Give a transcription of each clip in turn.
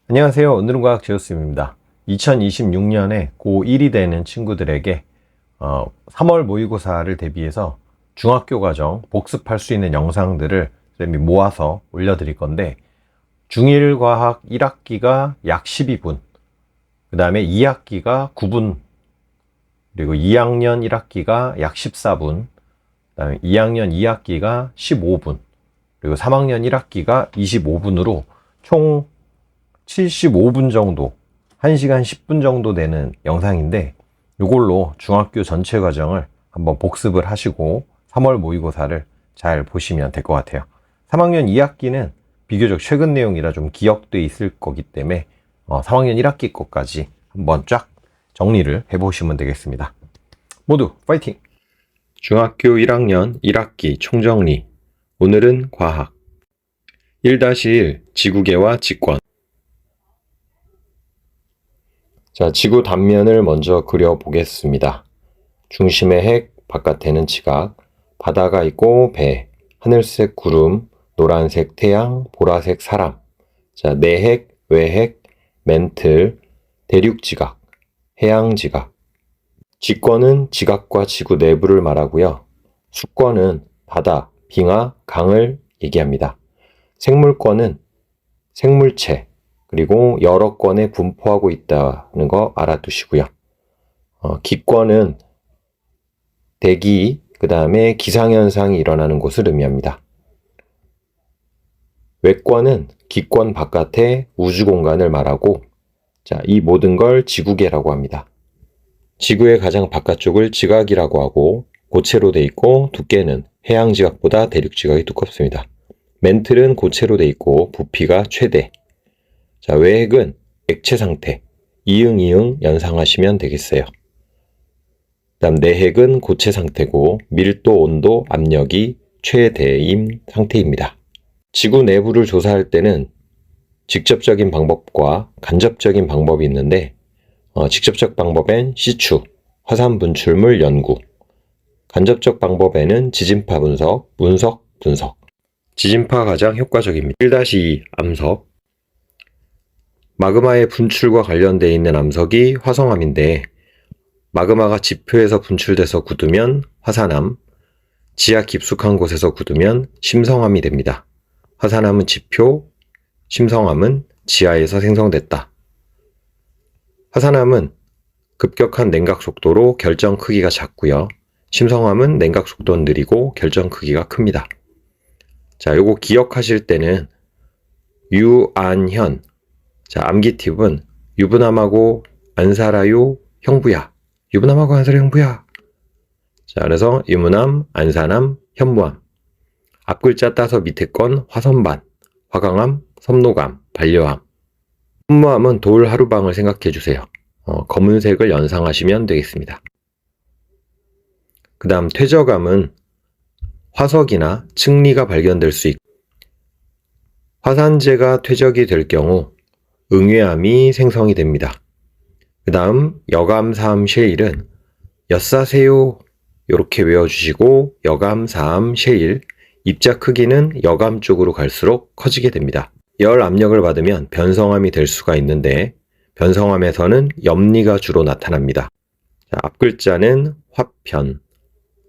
안녕하세요. 오늘은 과학 지오쌤입니다. 2026년에 고1이 되는 친구들에게 3월 모의고사를 대비해서 중학교 과정 복습할 수 있는 영상들을 쌤이 모아서 올려드릴 건데, 중1 과학 1학기가 약 12분, 그 다음에 2학기가 9분, 그리고 2학년 1학기가 약 14분, 그 다음에 2학년 2학기가 15분, 그리고 3학년 1학기가 25분으로 총 75분 정도, 1시간 10분 정도 되는 영상인데, 이걸로 중학교 전체 과정을 한번 복습을 하시고 3월 모의고사를 잘 보시면 될 것 같아요. 3학년 2학기는 비교적 최근 내용이라 좀 기억돼 있을 거기 때문에 3학년 1학기 것까지 한번 쫙 정리를 해보시면 되겠습니다. 모두 파이팅! 중학교 1학년 1학기 총정리. 오늘은 과학 1-1 지구계와 직권. 자, 지구 단면을 먼저 그려보겠습니다. 중심의 핵, 바깥에는 지각, 바다가 있고 배, 하늘색 구름, 노란색 태양, 보라색 사람. 자, 내핵, 외핵, 멘틀, 대륙 지각, 해양 지각. 직권은 지각과 지구 내부를 말하고요. 수권은 바다, 빙하, 강을 얘기합니다. 생물권은 생물체, 그리고 여러 권에 분포하고 있다는 거 알아두시고요. 기권은 대기, 그 다음에 기상현상이 일어나는 곳을 의미합니다. 외권은 기권 바깥의 우주공간을 말하고, 자, 이 모든 걸 지구계라고 합니다. 지구의 가장 바깥쪽을 지각이라고 하고, 고체로 돼 있고 두께는 해양지각보다 대륙지각이 두껍습니다. 멘틀은 고체로 돼 있고 부피가 최대. 자, 외핵은 액체 상태, 이응이응 연상하시면 되겠어요. 다음 내핵은 고체 상태고 밀도, 온도, 압력이 최대인 상태입니다. 지구 내부를 조사할 때는 직접적인 방법과 간접적인 방법이 있는데, 직접적 방법엔 시추, 화산 분출물 연구, 간접적 방법에는 지진파 분석, 운석, 분석. 지진파 가장 효과적입니다. 1-2 암석. 마그마의 분출과 관련되어 있는 암석이 화성암인데, 마그마가 지표에서 분출돼서 굳으면 화산암, 지하 깊숙한 곳에서 굳으면 심성암이 됩니다. 화산암은 지표, 심성암은 지하에서 생성됐다. 화산암은 급격한 냉각 속도로 결정 크기가 작고요. 심성암은 냉각 속도는 느리고 결정 크기가 큽니다. 자, 요거 기억하실 때는 유안현. 자, 암기 팁은 유부남하고 안 살아요 형부야. 유부남하고 안 살아요 형부야. 자, 그래서 유부남, 안산암, 현무암. 앞글자 따서 밑에 건 화선반, 화강암, 섬노감, 반려암. 현무암은 돌 하루방을 생각해 주세요. 검은색을 연상하시면 되겠습니다. 그 다음 퇴적암은 화석이나 층리가 발견될 수 있고, 화산재가 퇴적이 될 경우 응외암이 생성이 됩니다. 그 다음 여감사암 셰일은 엿사세요 이렇게 외워주시고, 여감사암 셰일, 입자 크기는 여감 쪽으로 갈수록 커지게 됩니다. 열 압력을 받으면 변성암이 될 수가 있는데, 변성암에서는 염리가 주로 나타납니다. 자, 앞글자는 화편,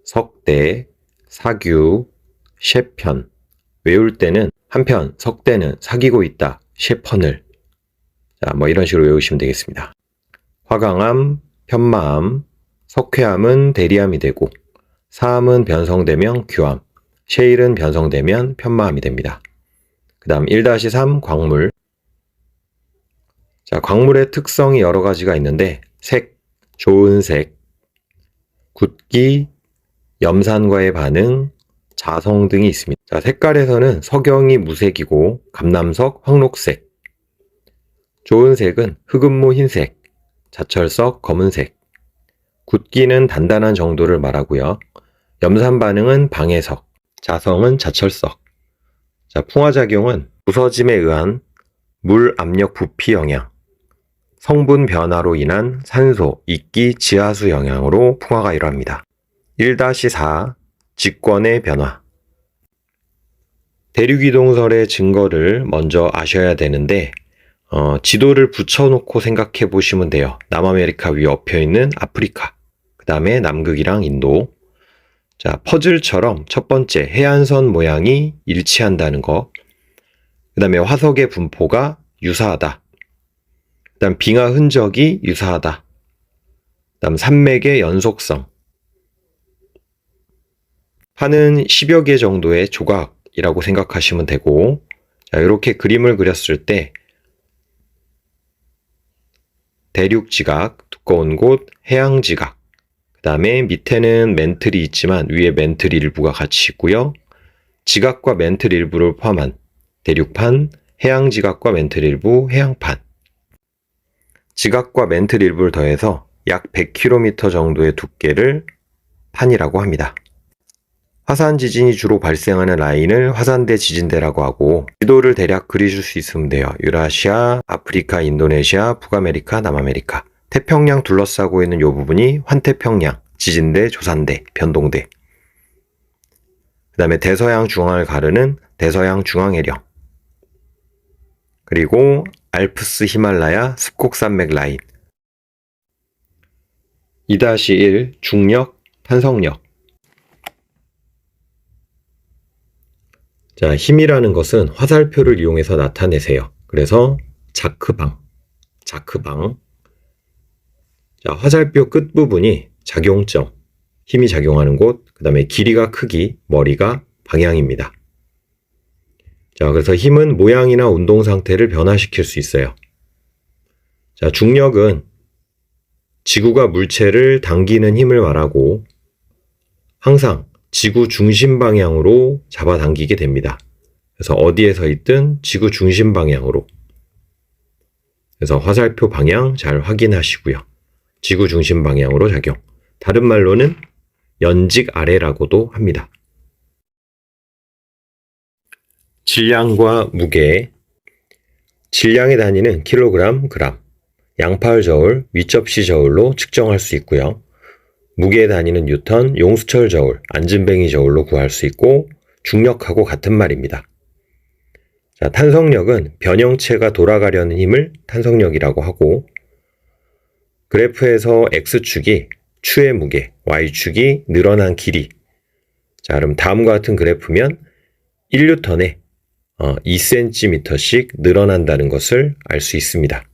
석대, 사규, 셰편. 외울 때는 한편 석대는 사귀고 있다, 셰펀을. 자, 뭐 이런 식으로 외우시면 되겠습니다. 화강암, 편마암, 석회암은 대리암이 되고, 사암은 변성되면 규암, 셰일은 변성되면 편마암이 됩니다. 그 다음 1-3 광물. 자, 광물의 특성이 여러 가지가 있는데, 색, 좋은 색, 굳기, 염산과의 반응, 자성 등이 있습니다. 자, 색깔에서는 석영이 무색이고 감남석 황록색, 좋은 색은 흑음모 흰색, 자철석 검은색, 굳기는 단단한 정도를 말하고요. 염산 반응은 방해석, 자성은 자철석. 자, 풍화작용은 부서짐에 의한 물 압력 부피 영향, 성분 변화로 인한 산소, 이끼, 지하수 영향으로 풍화가 일어납니다. 1-4 직권의 변화. 대륙이동설의 증거를 먼저 아셔야 되는데, 지도를 붙여놓고 생각해 보시면 돼요. 남아메리카 위에 엎여 있는 아프리카, 그 다음에 남극이랑 인도. 자, 퍼즐처럼 첫 번째 해안선 모양이 일치한다는 거, 그 다음에 화석의 분포가 유사하다, 그 다음 빙하 흔적이 유사하다, 그 다음 산맥의 연속성. 판은 10여 개 정도의 조각이라고 생각하시면 되고, 자, 이렇게 그림을 그렸을 때 대륙 지각, 두꺼운 곳, 해양 지각, 그 다음에 밑에는 멘틀이 있지만 위에 멘틀 일부가 같이 있고요. 지각과 멘틀 일부를 포함한 대륙판, 해양 지각과 멘틀 일부, 해양판. 지각과 멘틀 일부를 더해서 약 100km 정도의 두께를 판이라고 합니다. 화산 지진이 주로 발생하는 라인을 화산대 지진대라고 하고, 지도를 대략 그리실 수 있으면 돼요. 유라시아, 아프리카, 인도네시아, 북아메리카, 남아메리카. 태평양 둘러싸고 있는 이 부분이 환태평양, 지진대, 조산대, 변동대. 그 다음에 대서양 중앙을 가르는 대서양 중앙해령. 그리고 알프스 히말라야 습곡산맥 라인. 2-1 중력, 탄성력. 자, 힘이라는 것은 화살표를 이용해서 나타내세요. 그래서 자크방. 자, 화살표 끝부분이 작용점, 힘이 작용하는 곳, 그 다음에 길이가 크기, 머리가 방향입니다. 자, 그래서 힘은 모양이나 운동 상태를 변화시킬 수 있어요. 자, 중력은 지구가 물체를 당기는 힘을 말하고 항상 지구 중심 방향으로 잡아당기게 됩니다. 그래서 어디에 서 있든 지구 중심 방향으로. 그래서 화살표 방향 잘 확인하시고요. 지구 중심 방향으로 작용. 다른 말로는 연직 아래라고도 합니다. 질량과 무게. 질량의 단위는 킬로그램, 그램, 양팔 저울, 윗접시 저울로 측정할 수 있고요. 무게의 단위는 뉴턴, 용수철 저울, 안진뱅이 저울로 구할 수 있고 중력하고 같은 말입니다. 자, 탄성력은 변형체가 돌아가려는 힘을 탄성력이라고 하고, 그래프에서 X축이 추의 무게, Y축이 늘어난 길이. 자, 그럼 다음과 같은 그래프면 1뉴턴에 2cm씩 늘어난다는 것을 알 수 있습니다.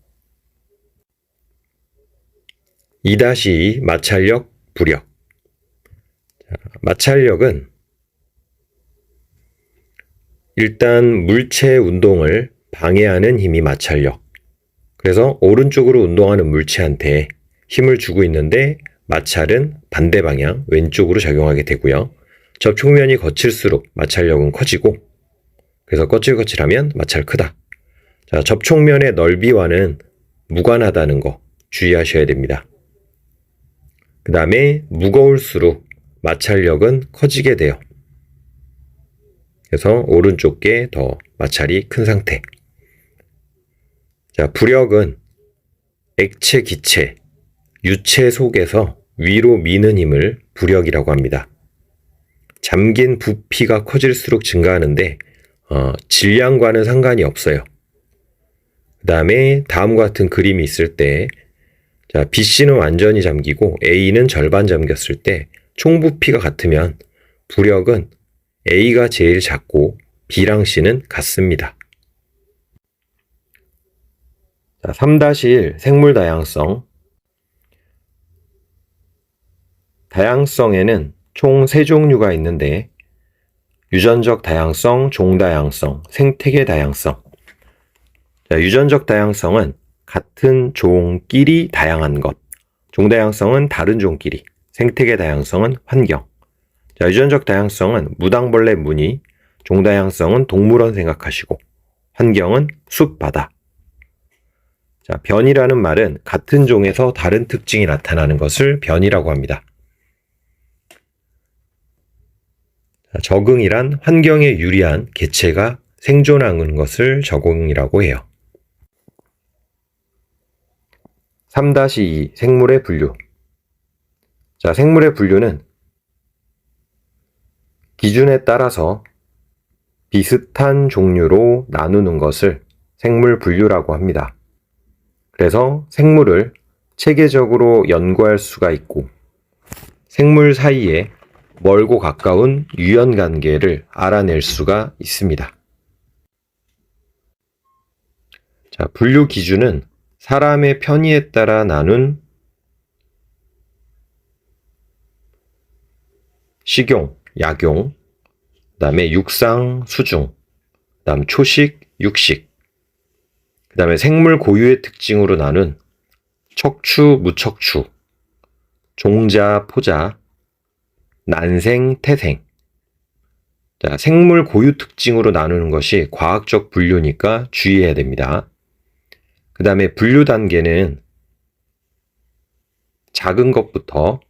2-2 마찰력, 부력. 자, 마찰력은 일단 물체 운동을 방해하는 힘이 마찰력. 그래서 오른쪽으로 운동하는 물체한테 힘을 주고 있는데 마찰은 반대 방향, 왼쪽으로 작용하게 되고요. 접촉면이 거칠수록 마찰력은 커지고, 그래서 거칠거칠하면 마찰 크다. 자, 접촉면의 넓이와는 무관하다는 거 주의하셔야 됩니다. 그 다음에 무거울수록 마찰력은 커지게 돼요. 그래서 오른쪽 게 더 마찰이 큰 상태. 자, 부력은 액체, 기체, 유체 속에서 위로 미는 힘을 부력이라고 합니다. 잠긴 부피가 커질수록 증가하는데 질량과는 상관이 없어요. 그 다음에 다음과 같은 그림이 있을 때, 자, BC는 완전히 잠기고 A는 절반 잠겼을 때 총 부피가 같으면 부력은 A가 제일 작고 B랑 C는 같습니다. 자, 3-1 생물 다양성. 다양성에는 총 3종류가 있는데, 유전적 다양성, 종다양성, 생태계 다양성. 자, 유전적 다양성은 같은 종끼리 다양한 것. 종다양성은 다른 종끼리. 생태계 다양성은 환경. 자, 유전적 다양성은 무당벌레 무늬, 종다양성은 동물원 생각하시고, 환경은 숲, 바다. 자, 변이라는 말은 같은 종에서 다른 특징이 나타나는 것을 변이라고 합니다. 자, 적응이란 환경에 유리한 개체가 생존하는 것을 적응이라고 해요. 3-2 생물의 분류. 자, 생물의 분류는 기준에 따라서 비슷한 종류로 나누는 것을 생물 분류라고 합니다. 그래서 생물을 체계적으로 연구할 수가 있고 생물 사이에 멀고 가까운 유연 관계를 알아낼 수가 있습니다. 자, 분류 기준은 사람의 편의에 따라 나눈 식용, 약용, 그 다음에 육상, 수중, 그 다음 초식, 육식, 그 다음에 생물 고유의 특징으로 나눈 척추, 무척추, 종자, 포자, 난생, 태생. 자, 생물 고유 특징으로 나누는 것이 과학적 분류니까 주의해야 됩니다. 그 다음에 분류 단계는 작은 것부터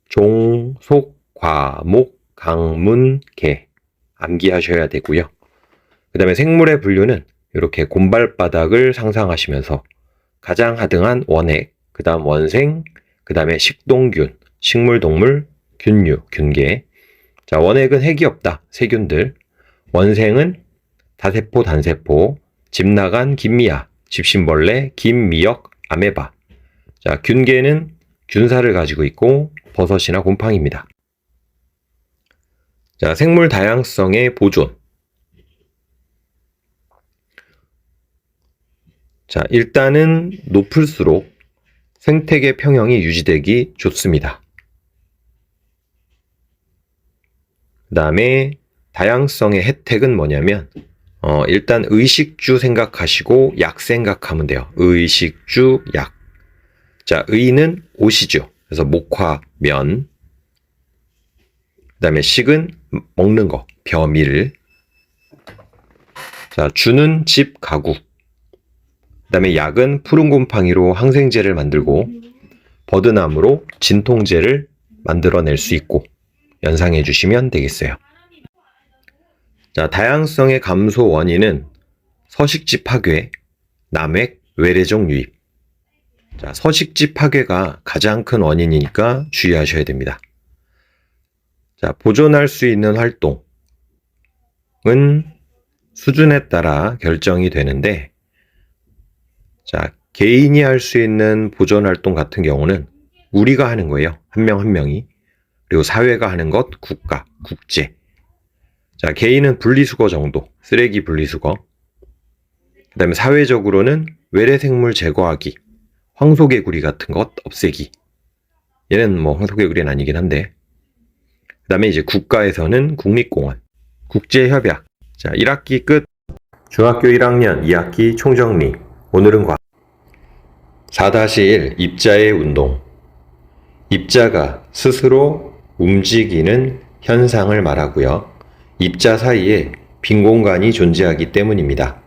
종, 속, 과, 목, 강, 문, 개 암기하셔야 되고요. 그 다음에 생물의 분류는 이렇게 곰발바닥을 상상하시면서 가장 하등한 원액, 그 다음 원생, 그 다음에 식동균, 식물동물, 균류, 균계. 자, 원액은 핵이 없다, 세균들. 원생은 다세포, 단세포, 집 나간 김미아, 집신벌레, 김미역, 아메바. 자, 균계는 균사를 가지고 있고 버섯이나 곰팡이입니다. 자, 생물 다양성의 보존. 자, 일단은 높을수록 생태계 평형이 유지되기 좋습니다. 그 다음에 다양성의 혜택은 뭐냐면 일단 의식주 생각하시고 약 생각하면 돼요. 의식주, 약. 자, 의는 옷이죠. 그래서 목화, 면. 그 다음에 식은 먹는 거, 벼밀. 자, 주는 집, 가구. 그 다음에 약은 푸른 곰팡이로 항생제를 만들고 버드나무로 진통제를 만들어낼 수 있고 연상해 주시면 되겠어요. 자, 다양성의 감소 원인은 서식지 파괴, 남획, 외래종 유입. 자, 서식지 파괴가 가장 큰 원인이니까 주의하셔야 됩니다. 자, 보존할 수 있는 활동은 수준에 따라 결정이 되는데, 자, 개인이 할 수 있는 보존 활동 같은 경우는 우리가 하는 거예요. 한 명 한 명이. 그리고 사회가 하는 것, 국가, 국제. 자, 개인은 분리수거 정도, 쓰레기 분리수거. 그 다음에 사회적으로는 외래생물 제거하기, 황소개구리 같은 것 없애기. 얘는 뭐 황소개구리는 아니긴 한데. 그 다음에 이제 국가에서는 국립공원, 국제협약. 자, 1학기 끝. 중학교 1학년 2학기 총정리. 오늘은 4-1 입자의 운동. 입자가 스스로 움직이는 현상을 말하고요. 입자 사이에 빈 공간이 존재하기 때문입니다.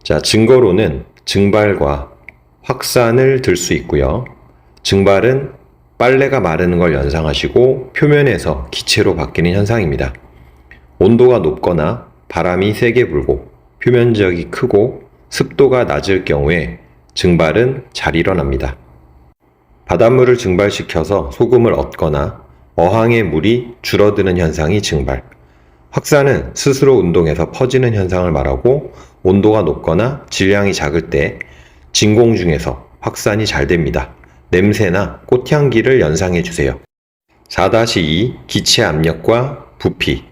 자, 증거로는 증발과 확산을 들 수 있고요. 증발은 빨래가 마르는 걸 연상하시고 표면에서 기체로 바뀌는 현상입니다. 온도가 높거나 바람이 세게 불고 표면적이 크고 습도가 낮을 경우에 증발은 잘 일어납니다. 바닷물을 증발시켜서 소금을 얻거나 어항의 물이 줄어드는 현상이 증발. 확산은 스스로 운동해서 퍼지는 현상을 말하고 온도가 높거나 질량이 작을 때 진공 중에서 확산이 잘 됩니다. 냄새나 꽃향기를 연상해 주세요. 4-2 기체 압력과 부피.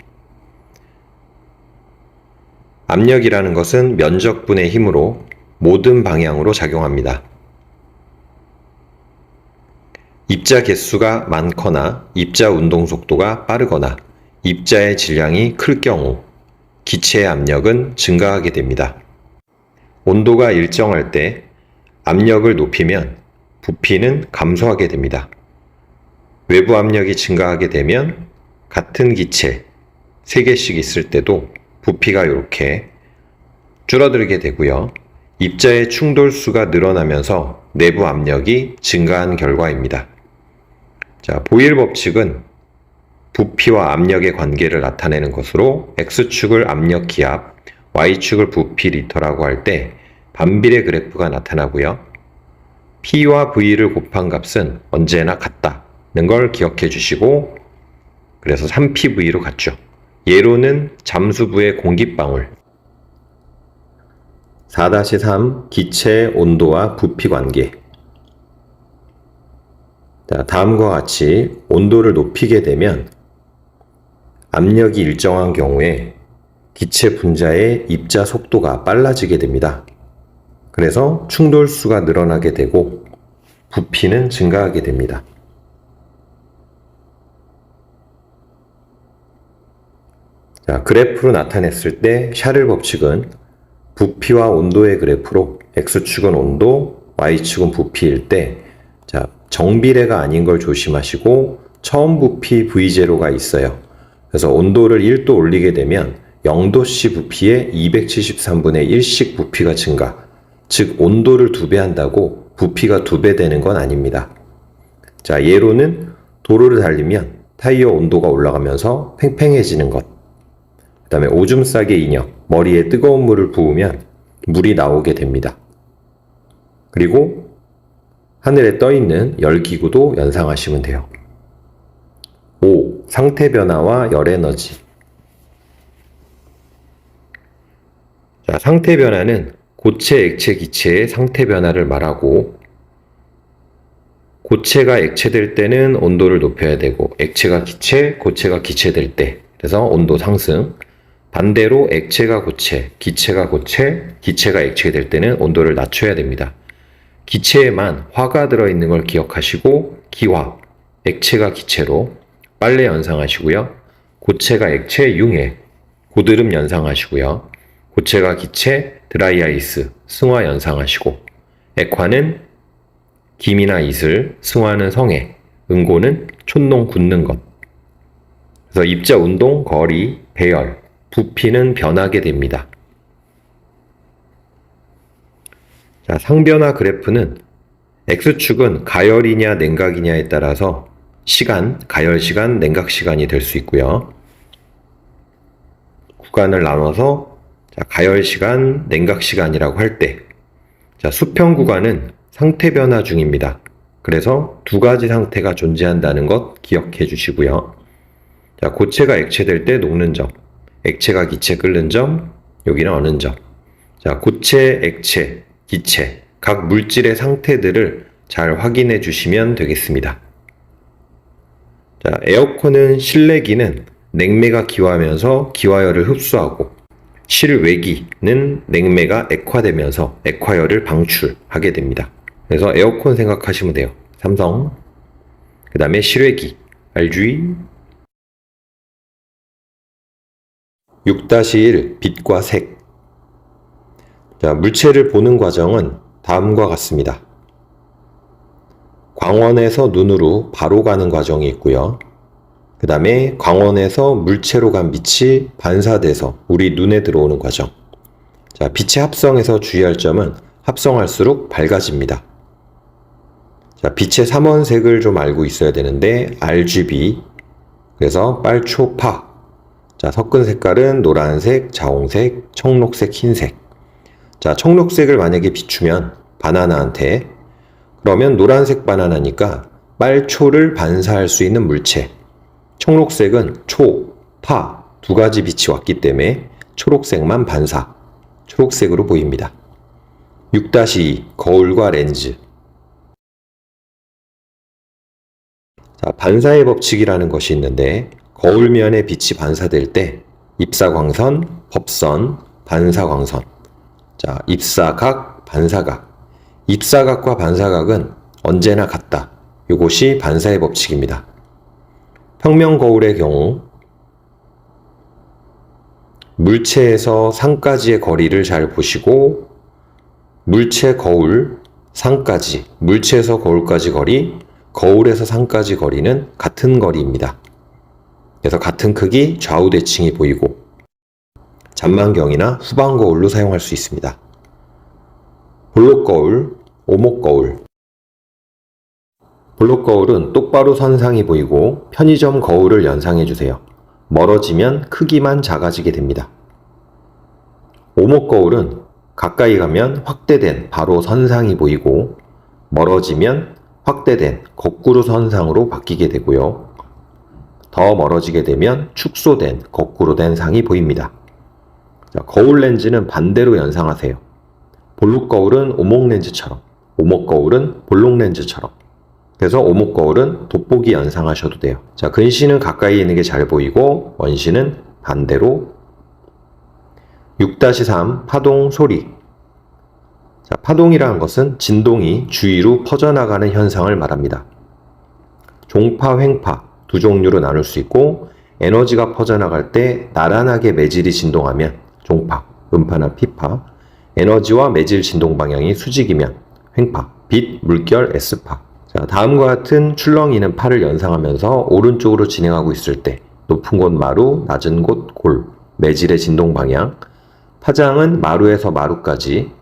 압력이라는 것은 면적분의 힘으로 모든 방향으로 작용합니다. 입자 개수가 많거나 입자 운동 속도가 빠르거나 입자의 질량이 클 경우 기체의 압력은 증가하게 됩니다. 온도가 일정할 때 압력을 높이면 부피는 감소하게 됩니다. 외부 압력이 증가하게 되면 같은 기체 3개씩 있을 때도 부피가 이렇게 줄어들게 되고요. 입자의 충돌수가 늘어나면서 내부 압력이 증가한 결과입니다. 자, 보일 법칙은 부피와 압력의 관계를 나타내는 것으로 X축을 압력 기압, Y축을 부피 리터라고 할 때 반비례 그래프가 나타나고요. P와 V를 곱한 값은 언제나 같다는 걸 기억해 주시고, 그래서 3PV로 같죠. 예로는 잠수부의 공기방울, 4-3 기체의 온도와 부피 관계. 자, 다음과 같이 온도를 높이게 되면 압력이 일정한 경우에 기체 분자의 입자 속도가 빨라지게 됩니다. 그래서 충돌수가 늘어나게 되고 부피는 증가하게 됩니다. 자, 그래프로 나타냈을 때 샤를 법칙은 부피와 온도의 그래프로 X축은 온도, Y축은 부피일 때, 자, 정비례가 아닌 걸 조심하시고 처음 부피 V0가 있어요. 그래서 온도를 1도 올리게 되면 0도씨 부피에 273분의 1씩 부피가 증가. 즉 온도를 2배 한다고 부피가 2배 되는 건 아닙니다. 자, 예로는 도로를 달리면 타이어 온도가 올라가면서 팽팽해지는 것. 그 다음에 오줌 싸개 인형, 머리에 뜨거운 물을 부으면 물이 나오게 됩니다. 그리고 하늘에 떠있는 열기구도 연상하시면 돼요. 5. 상태 변화와 열 에너지. 자, 상태 변화는 고체, 액체, 기체의 상태 변화를 말하고, 고체가 액체될 때는 온도를 높여야 되고, 액체가 기체, 고체가 기체될 때, 그래서 온도 상승. 반대로 액체가 고체, 기체가 고체, 기체가 액체 될 때는 온도를 낮춰야 됩니다. 기체에만 화가 들어있는 걸 기억하시고 기화, 액체가 기체로 빨래 연상하시고요. 고체가 액체, 융해, 고드름 연상하시고요. 고체가 기체, 드라이아이스, 승화 연상하시고, 액화는 김이나 이슬, 승화는 성해, 응고는 촛농 굳는 것. 그래서 입자 운동, 거리, 배열, 부피는 변하게 됩니다. 자, 상변화 그래프는 X축은 가열이냐 냉각이냐에 따라서 시간, 가열 시간, 냉각 시간이 될 수 있고요. 구간을 나눠서 자, 가열 시간, 냉각 시간이라고 할 때, 자, 수평 구간은 상태 변화 중입니다. 그래서 두 가지 상태가 존재한다는 것 기억해 주시고요. 자, 고체가 액체될 때 녹는 점, 액체가 기체 끓는 점, 여기는 어는 점. 자, 고체, 액체, 기체, 각 물질의 상태들을 잘 확인해 주시면 되겠습니다. 자, 에어컨은 실내기는 냉매가 기화하면서 기화열을 흡수하고, 실외기는 냉매가 액화되면서 액화열을 방출하게 됩니다. 그래서 에어컨 생각하시면 돼요. 삼성. 그 다음에 실외기, RG. 6-1 빛과 색. 자, 물체를 보는 과정은 다음과 같습니다. 광원에서 눈으로 바로 가는 과정이 있고요. 그 다음에 광원에서 물체로 간 빛이 반사돼서 우리 눈에 들어오는 과정. 자, 빛의 합성에서 주의할 점은 합성할수록 밝아집니다. 자, 빛의 삼원색을 좀 알고 있어야 되는데 RGB, 그래서 빨초파. 자, 섞은 색깔은 노란색, 자홍색, 청록색, 흰색. 자, 청록색을 만약에 비추면 바나나한테, 그러면 노란색 바나나니까 빨초를 반사할 수 있는 물체. 청록색은 초, 파 두 가지 빛이 왔기 때문에 초록색만 반사, 초록색으로 보입니다. 6-2 거울과 렌즈. 자, 반사의 법칙이라는 것이 있는데, 거울면에 빛이 반사될 때 입사광선, 법선, 반사광선. 자, 입사각, 반사각. 입사각과 반사각은 언제나 같다. 이것이 반사의 법칙입니다. 평면 거울의 경우 물체에서 상까지의 거리를 잘 보시고, 물체, 거울, 상까지, 물체에서 거울까지 거리, 거울에서 상까지 거리는 같은 거리입니다. 그래서 같은 크기 좌우 대칭이 보이고 잔망경이나 후방 거울로 사용할 수 있습니다. 볼록 거울, 오목 거울. 볼록 거울은 똑바로 선상이 보이고 편의점 거울을 연상해 주세요. 멀어지면 크기만 작아지게 됩니다. 오목 거울은 가까이 가면 확대된 바로 선상이 보이고 멀어지면 확대된 거꾸로 선상으로 바뀌게 되고요. 더 멀어지게 되면 축소된 거꾸로 된 상이 보입니다. 자, 거울 렌즈는 반대로 연상하세요. 볼록 거울은 오목 렌즈처럼, 오목 거울은 볼록 렌즈처럼. 그래서 오목 거울은 돋보기 연상하셔도 돼요. 자, 근시는 가까이 있는 게 잘 보이고 원시는 반대로. 6-3 파동 소리. 자, 파동이라는 것은 진동이 주위로 퍼져나가는 현상을 말합니다. 종파, 횡파 두 종류로 나눌 수 있고 에너지가 퍼져나갈 때 나란하게 매질이 진동하면 종파, 음파나 피파, 에너지와 매질 진동 방향이 수직이면 횡파, 빛, 물결, S파. 자, 다음과 같은 출렁이는 파를 연상하면서 오른쪽으로 진행하고 있을 때 높은 곳 마루, 낮은 곳 골, 매질의 진동 방향, 파장은 마루에서 마루까지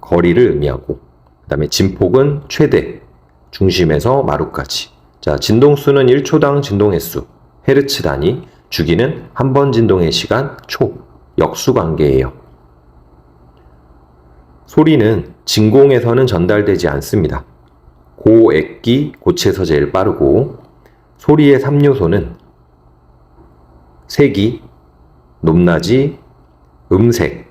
거리를 의미하고 그 다음에 진폭은 최대, 중심에서 마루까지. 자, 진동수는 1초당 진동 횟수, 헤르츠 단위, 주기는 한 번 진동의 시간, 초, 역수 관계예요. 소리는 진공에서는 전달되지 않습니다. 고액기, 고체에서 제일 빠르고 소리의 3요소는 세기, 높낮이, 음색.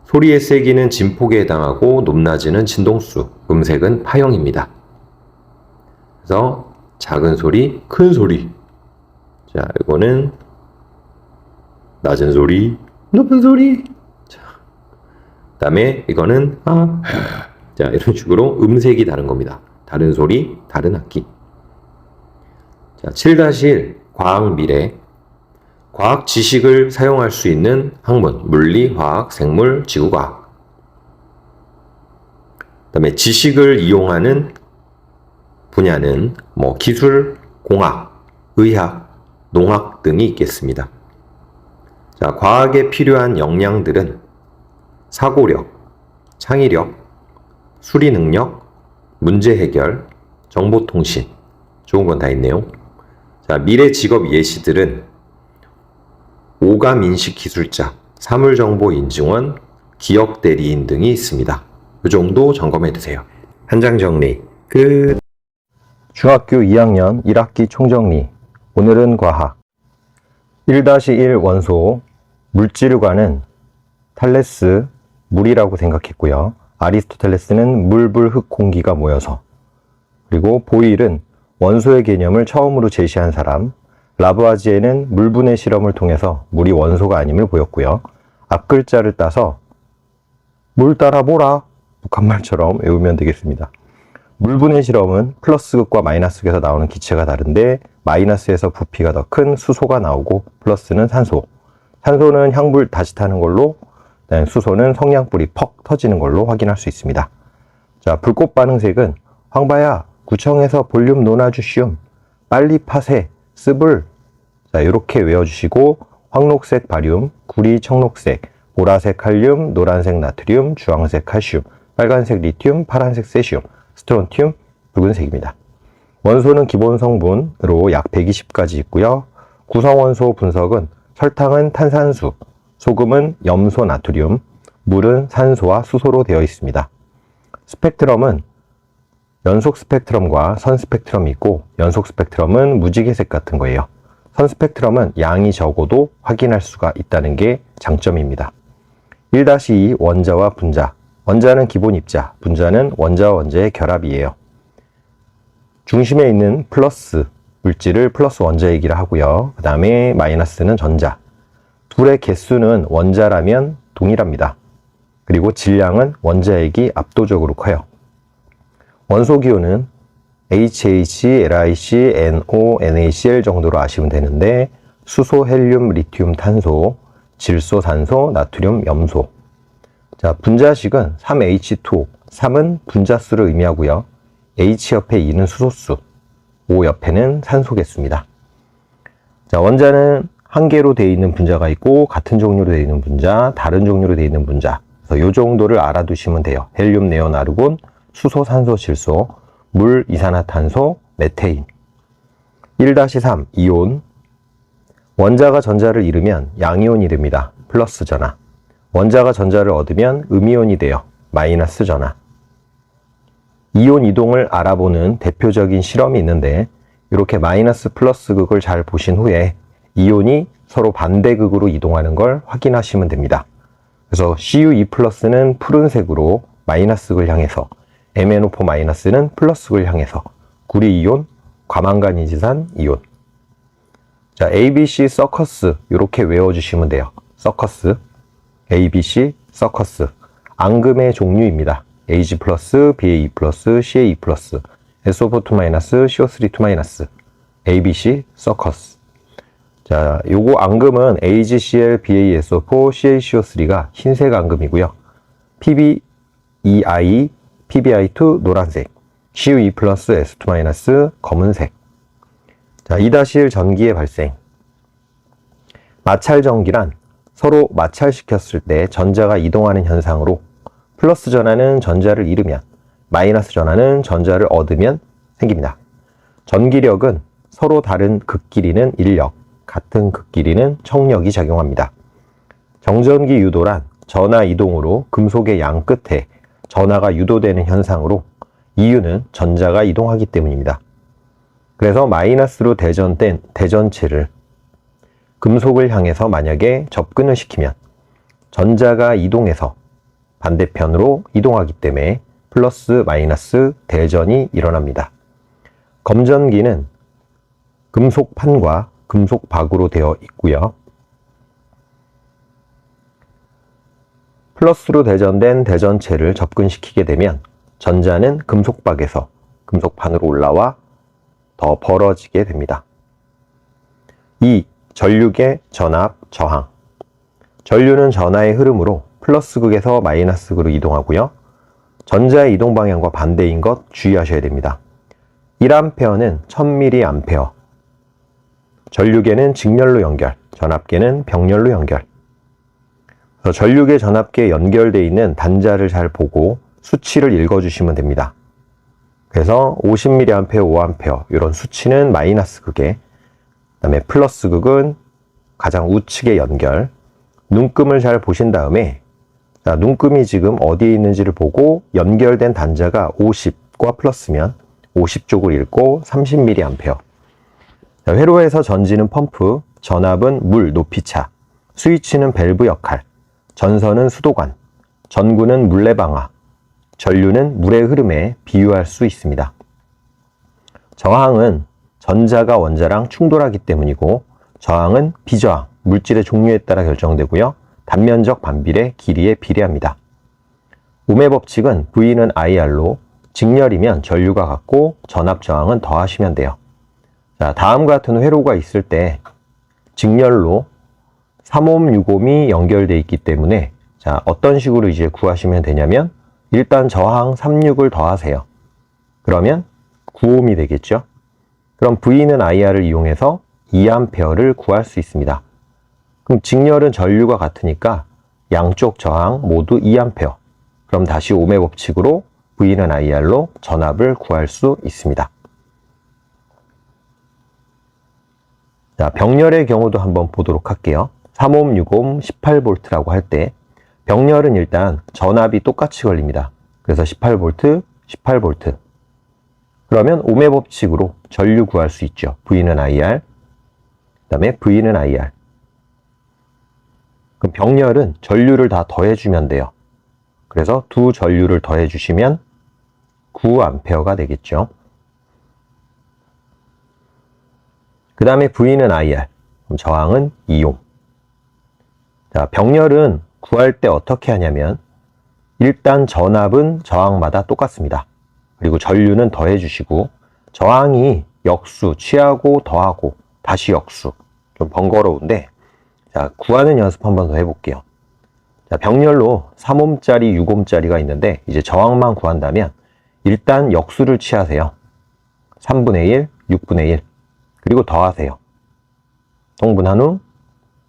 소리의 세기는 진폭에 해당하고 높낮이는 진동수, 음색은 파형입니다. 그래서 작은 소리, 큰 소리. 자, 이거는 낮은 소리, 높은 소리. 자, 그 다음에 이거는 자, 이런 식으로 음색이 다른 겁니다. 다른 소리, 다른 악기. 자, 7-1 과학 미래. 과학 지식을 사용할 수 있는 학문, 물리, 화학, 생물, 지구과학. 그 다음에 지식을 이용하는 분야는 기술, 공학, 의학, 농학 등이 있겠습니다. 자, 과학에 필요한 역량들은 사고력, 창의력, 수리 능력, 문제 해결, 정보통신. 좋은 건 다 있네요. 자, 미래 직업 예시들은 오감 인식 기술자, 사물정보 인증원, 기억 대리인 등이 있습니다. 이 정도 점검해 두세요. 한 장 정리 끝. 중학교 2학년 1학기 총정리. 오늘은 과학. 1-1 원소 물질과는 탈레스, 물이라고 생각했고요. 아리스토텔레스는 물, 불, 흙, 공기가 모여서. 그리고 보일은 원소의 개념을 처음으로 제시한 사람. 라부아지에는 물분해 실험을 통해서 물이 원소가 아님을 보였고요. 앞글자를 따서 물 따라 보라, 북한말처럼 외우면 되겠습니다. 물분해 실험은 플러스극과 마이너스극에서 나오는 기체가 다른데 마이너스에서 부피가 더 큰 수소가 나오고 플러스는 산소. 산소는 향불 다시 타는 걸로, 수소는 성냥불이 퍽 터지는 걸로 확인할 수 있습니다. 자, 불꽃 반응색은 황바야 구청에서 볼륨 논아주시움, 빨리 파세, 스불. 자, 이렇게 외워주시고 황록색 바륨, 구리 청록색, 보라색 칼륨, 노란색 나트륨, 주황색 칼슘, 빨간색 리튬, 파란색 세슘, 스트론튬, 붉은색입니다. 원소는 기본 성분으로 약 120가지 있고요. 구성원소 분석은 설탕은 탄산수, 소금은 염소 나트륨, 물은 산소와 수소로 되어 있습니다. 스펙트럼은 연속 스펙트럼과 선 스펙트럼이 있고 연속 스펙트럼은 무지개색 같은 거예요. 선 스펙트럼은 양이 적어도 확인할 수가 있다는 게 장점입니다. 1-2 원자와 분자. 원자는 기본 입자, 분자는 원자와 원자의 결합이에요. 중심에 있는 플러스 물질을 플러스 원자 얘기를 하고요. 그 다음에 마이너스는 전자. 둘의 개수는 원자라면 동일합니다. 그리고 질량은 원자액이 압도적으로 커요. 원소 기호는 HH, LiC, NO, NaCl 정도로 아시면 되는데 수소, 헬륨, 리튬, 탄소, 질소, 산소, 나트륨, 염소. 자, 분자식은 3H2, 3은 분자수를 의미하고요. H 옆에 2는 수소수, O 옆에는 산소 개수입니다. 자, 원자는 한 개로 되어 있는 분자가 있고 같은 종류로 되어 있는 분자, 다른 종류로 되어 있는 분자. 그래서 이 정도를 알아두시면 돼요. 헬륨, 네온, 아르곤, 수소, 산소, 질소, 물, 이산화탄소, 메테인. 1-3 이온. 원자가 전자를 잃으면 양이온이 됩니다. 플러스 전하. 원자가 전자를 얻으면 음이온이 돼요. 마이너스 전하. 이온 이동을 알아보는 대표적인 실험이 있는데 이렇게 마이너스 플러스 극을 잘 보신 후에 이온이 서로 반대극으로 이동하는 걸 확인하시면 됩니다. 그래서 Cu2+는 푸른색으로 마이너스극을 향해서, MnO4- 는 플러스극을 향해서 구리이온, 과망간이지산 이온. 자, ABC 서커스 이렇게 외워주시면 돼요. 서커스, ABC 서커스. 앙금의 종류입니다. Ag+, Ba2+, Ca2+, SO4-, CO3-, ABC 서커스. 자, 요거 앙금은 AgCl, BaSO4, CaCO3가 흰색 앙금이고요. PbEI, PbI2 노란색, Cu2+, S2- 검은색. 자, 2-1 전기의 발생. 마찰 전기란 서로 마찰시켰을 때 전자가 이동하는 현상으로 플러스 전하는 전자를 잃으면, 마이너스 전하는 전자를 얻으면 생깁니다. 전기력은 서로 다른 극끼리는 인력, 같은 극끼리는 청력이 작용합니다. 정전기 유도란 전하 이동으로 금속의 양 끝에 전하가 유도되는 현상으로, 이유는 전자가 이동하기 때문입니다. 그래서 마이너스로 대전된 대전체를 금속을 향해서 만약에 접근을 시키면 전자가 이동해서 반대편으로 이동하기 때문에 플러스 마이너스 대전이 일어납니다. 검전기는 금속판과 금속박으로 되어 있고요. 플러스로 대전된 대전체를 접근시키게 되면 전자는 금속박에서 금속판으로 올라와 더 벌어지게 됩니다. 2. 전류계 전압 저항. 전류는 전하의 흐름으로 플러스극에서 마이너스극으로 이동하고요. 전자의 이동 방향과 반대인 것 주의하셔야 됩니다. 1A는 1000mA. 전류계는 직렬로 연결, 전압계는 병렬로 연결. 그래서 전류계, 전압계 연결되어 있는 단자를 잘 보고 수치를 읽어주시면 됩니다. 그래서 50mA, 5A 이런 수치는 마이너스 극에, 그 다음에 플러스 극은 가장 우측에 연결. 눈금을 잘 보신 다음에, 자, 눈금이 지금 어디에 있는지를 보고 연결된 단자가 50과 플러스면 50 쪽을 읽고 30mA. 자, 회로에서 전지는 펌프, 전압은 물, 높이차, 스위치는 밸브 역할, 전선은 수도관, 전구는 물레방아, 전류는 물의 흐름에 비유할 수 있습니다. 저항은 전자가 원자랑 충돌하기 때문이고, 저항은 비저항, 물질의 종류에 따라 결정되고요. 단면적 반비례, 길이에 비례합니다. 옴의 법칙은 V는 IR로, 직렬이면 전류가 같고 전압 저항은 더하시면 돼요. 자, 다음 같은 회로가 있을 때 직렬로 3옴, 6옴이 연결되어 있기 때문에, 자, 어떤 식으로 이제 구하시면 되냐면, 일단 저항 36을 더하세요. 그러면 9옴이 되겠죠. 그럼 V는 IR을 이용해서 2A를 구할 수 있습니다. 그럼 직렬은 전류가 같으니까 양쪽 저항 모두 2A. 그럼 다시 옴의 법칙으로 V는 IR로 전압을 구할 수 있습니다. 자, 병렬의 경우도 한번 보도록 할게요. 3옴, 6옴, 18V라고 할 때 병렬은 일단 전압이 똑같이 걸립니다. 그래서 18V, 18V. 그러면 옴의 법칙으로 전류 구할 수 있죠. V는 IR, 그 다음에 V는 IR. 그럼 병렬은 전류를 다 더해주면 돼요. 그래서 두 전류를 더해주시면 9A가 되겠죠. 그 다음에 V는 IR, 그럼 저항은 2옴. 자, 병렬은 구할 때 어떻게 하냐면, 일단 전압은 저항마다 똑같습니다. 그리고 전류는 더해주시고, 저항이 역수, 취하고 더하고 다시 역수. 좀 번거로운데, 자, 구하는 연습 한번 더 해볼게요. 자, 병렬로 3옴짜리, 6옴짜리가 있는데, 이제 저항만 구한다면 일단 역수를 취하세요. 3분의 1, 6분의 1. 그리고 더하세요. 통분한 후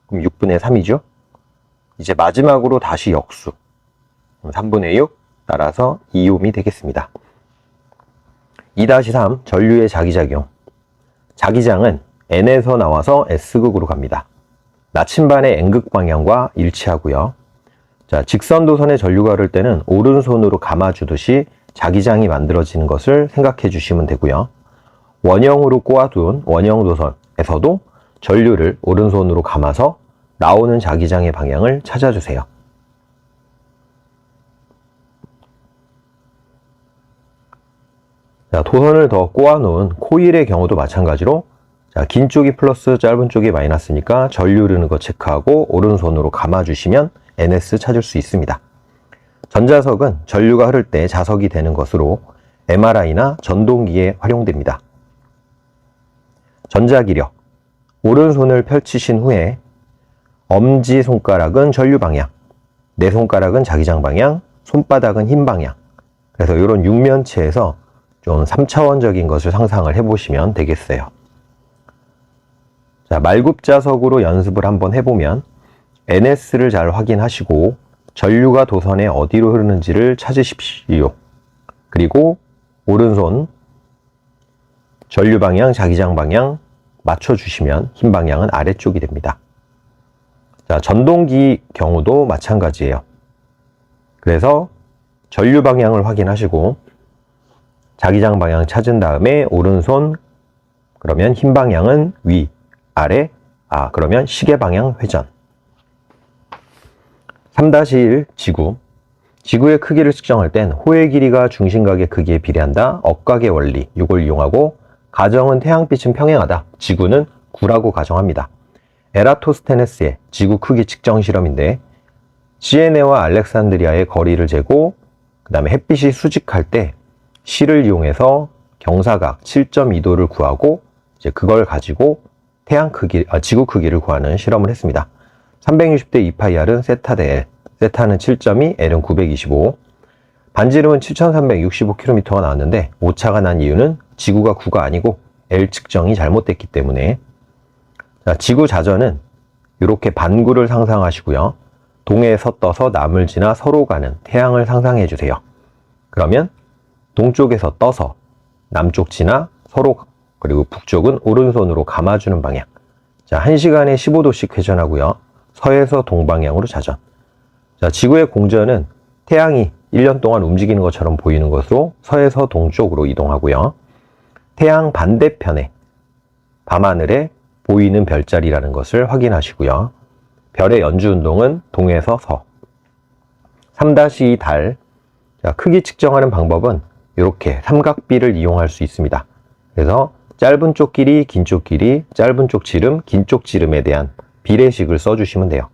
그럼 6분의 3이죠. 이제 마지막으로 다시 역수. 3분의 6 따라서 2옴이 되겠습니다. 2-3 전류의 자기작용. 자기장은 N에서 나와서 S극으로 갑니다. 나침반의 N극 방향과 일치하고요. 자, 직선도선의 전류가 흐를 때는 오른손으로 감아주듯이 자기장이 만들어지는 것을 생각해 주시면 되고요. 원형으로 꼬아둔 원형도선에서도 전류를 오른손으로 감아서 나오는 자기장의 방향을 찾아주세요. 자, 도선을 더 꼬아놓은 코일의 경우도 마찬가지로 자, 긴 쪽이 플러스 짧은 쪽이 마이너스니까 전류 흐르는 거 체크하고 오른손으로 감아주시면 NS 찾을 수 있습니다. 전자석은 전류가 흐를 때 자석이 되는 것으로 MRI나 전동기에 활용됩니다. 전자기력. 오른손을 펼치신 후에 엄지손가락은 전류 방향, 내 손가락은 자기장 방향, 손바닥은 힘 방향. 그래서 이런 육면체에서 좀 3차원적인 것을 상상을 해보시면 되겠어요. 자, 말굽자석으로 연습을 한번 해보면 NS를 잘 확인하시고 전류가 도선에 어디로 흐르는지를 찾으십시오. 그리고 오른손 전류 방향, 자기장 방향 맞춰주시면 힘 방향은 아래쪽이 됩니다. 자, 전동기 경우도 마찬가지예요. 그래서 전류 방향을 확인하시고 자기장 방향 찾은 다음에 오른손 그러면 힘 방향은 위, 아래, 그러면 시계 방향 회전. 3-1 지구. 지구의 크기를 측정할 땐 호의 길이가 중심각의 크기에 비례한다. 억각의 원리, 이걸 이용하고 가정은 태양빛은 평행하다. 지구는 9라고 가정합니다. 에라토스테네스의 지구 크기 측정 실험인데 시에네와 알렉산드리아의 거리를 재고 그 다음에 햇빛이 수직할 때 실을 이용해서 경사각 7.2도를 구하고 이제 그걸 가지고 지구 크기를 구하는 실험을 했습니다. 360대 2파이R은 세타 대 L, 세타는 7.2, L은 925. 반지름은 7365km가 나왔는데 오차가 난 이유는 지구가 9가 아니고 L 측정이 잘못됐기 때문에. 자, 지구 자전은 이렇게 반구를 상상하시고요. 동해에서 떠서 남을 지나 서로 가는 태양을 상상해 주세요. 그러면 동쪽에서 떠서 남쪽 지나 서로, 그리고 북쪽은 오른손으로 감아주는 방향. 자, 1시간에 15도씩 회전하고요. 서에서 동방향으로 자전. 자, 지구의 공전은 태양이 1년 동안 움직이는 것처럼 보이는 것으로 서에서 동쪽으로 이동하고요. 태양 반대편에 밤하늘에 보이는 별자리라는 것을 확인하시고요. 별의 연주운동은 동에서 서. 3-2 달. 자, 크기 측정하는 방법은 이렇게 삼각비를 이용할 수 있습니다. 그래서 짧은 쪽 길이, 긴 쪽 길이, 짧은 쪽 지름, 긴 쪽 지름에 대한 비례식을 써주시면 돼요.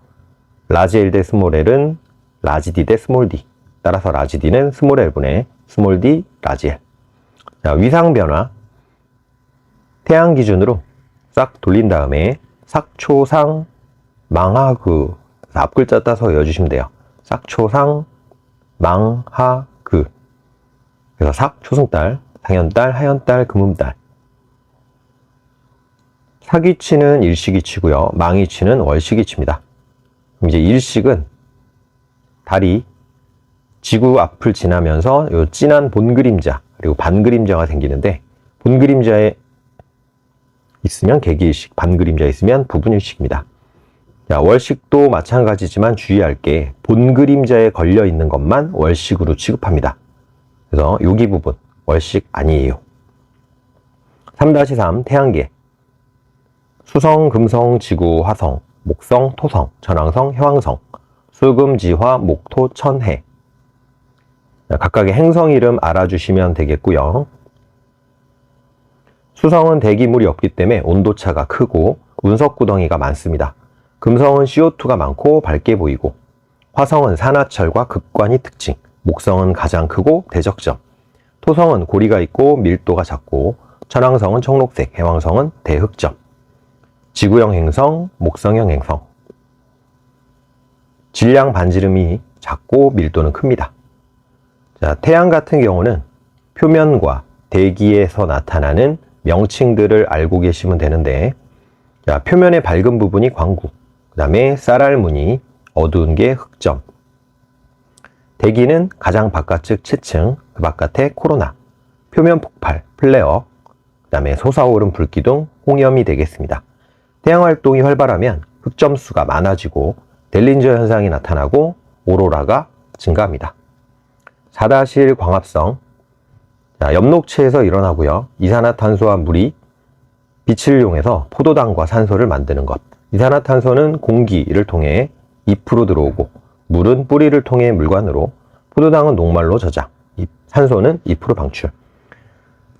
라지 L 대 스몰 L은 라지 D 대 스몰 D. 따라서 라지 D는 스몰 L분의 스몰 D 라지 L. 자, 위상 변화. 태양 기준으로 싹 돌린 다음에 삭초상 망하그 앞글자 따서 외워주시면 돼요. 삭초상 망하그. 그래서 삭 초승달, 상현달, 하현달, 금음달. 사기치는 일시기치고요. 망이치는 월시기치입니다. 그럼 이제 일식은 달이 지구 앞을 지나면서 요 진한 본그림자 그리고 반그림자가 생기는데 본그림자에 있으면 개기일식, 반그림자에 있으면 부분일식입니다. 자, 월식도 마찬가지지만 주의할 게 본그림자에 걸려 있는 것만 월식으로 취급합니다. 그래서 여기 부분 월식 아니에요. 3-3 태양계. 수성, 금성, 지구, 화성, 목성, 토성, 천왕성, 해왕성, 수금, 지화, 목, 토, 천, 해. 각각의 행성 이름 알아주시면 되겠고요. 수성은 대기물이 없기 때문에 온도차가 크고 운석구덩이가 많습니다. 금성은 CO2가 많고 밝게 보이고, 화성은 산화철과 극관이 특징, 목성은 가장 크고 대적점, 토성은 고리가 있고 밀도가 작고, 천왕성은 청록색, 해왕성은 대흑점. 지구형 행성, 목성형 행성. 질량 반지름이 작고 밀도는 큽니다. 자, 태양 같은 경우는 표면과 대기에서 나타나는 명칭들을 알고 계시면 되는데, 자, 표면의 밝은 부분이 광구, 그 다음에 쌀알무늬, 어두운 게 흑점. 대기는 가장 바깥쪽 채층, 그 바깥에 코로나, 표면 폭발, 플레어, 그 다음에 솟아오른 불기둥, 홍염이 되겠습니다. 태양 활동이 활발하면 흑점수가 많아지고 델린저 현상이 나타나고 오로라가 증가합니다. 4-1 광합성. 자, 엽록체에서 일어나고요. 이산화탄소와 물이 빛을 이용해서 포도당과 산소를 만드는 것. 이산화탄소는 공기를 통해 잎으로 들어오고, 물은 뿌리를 통해 물관으로, 포도당은 녹말로 저장, 산소는 잎으로 방출.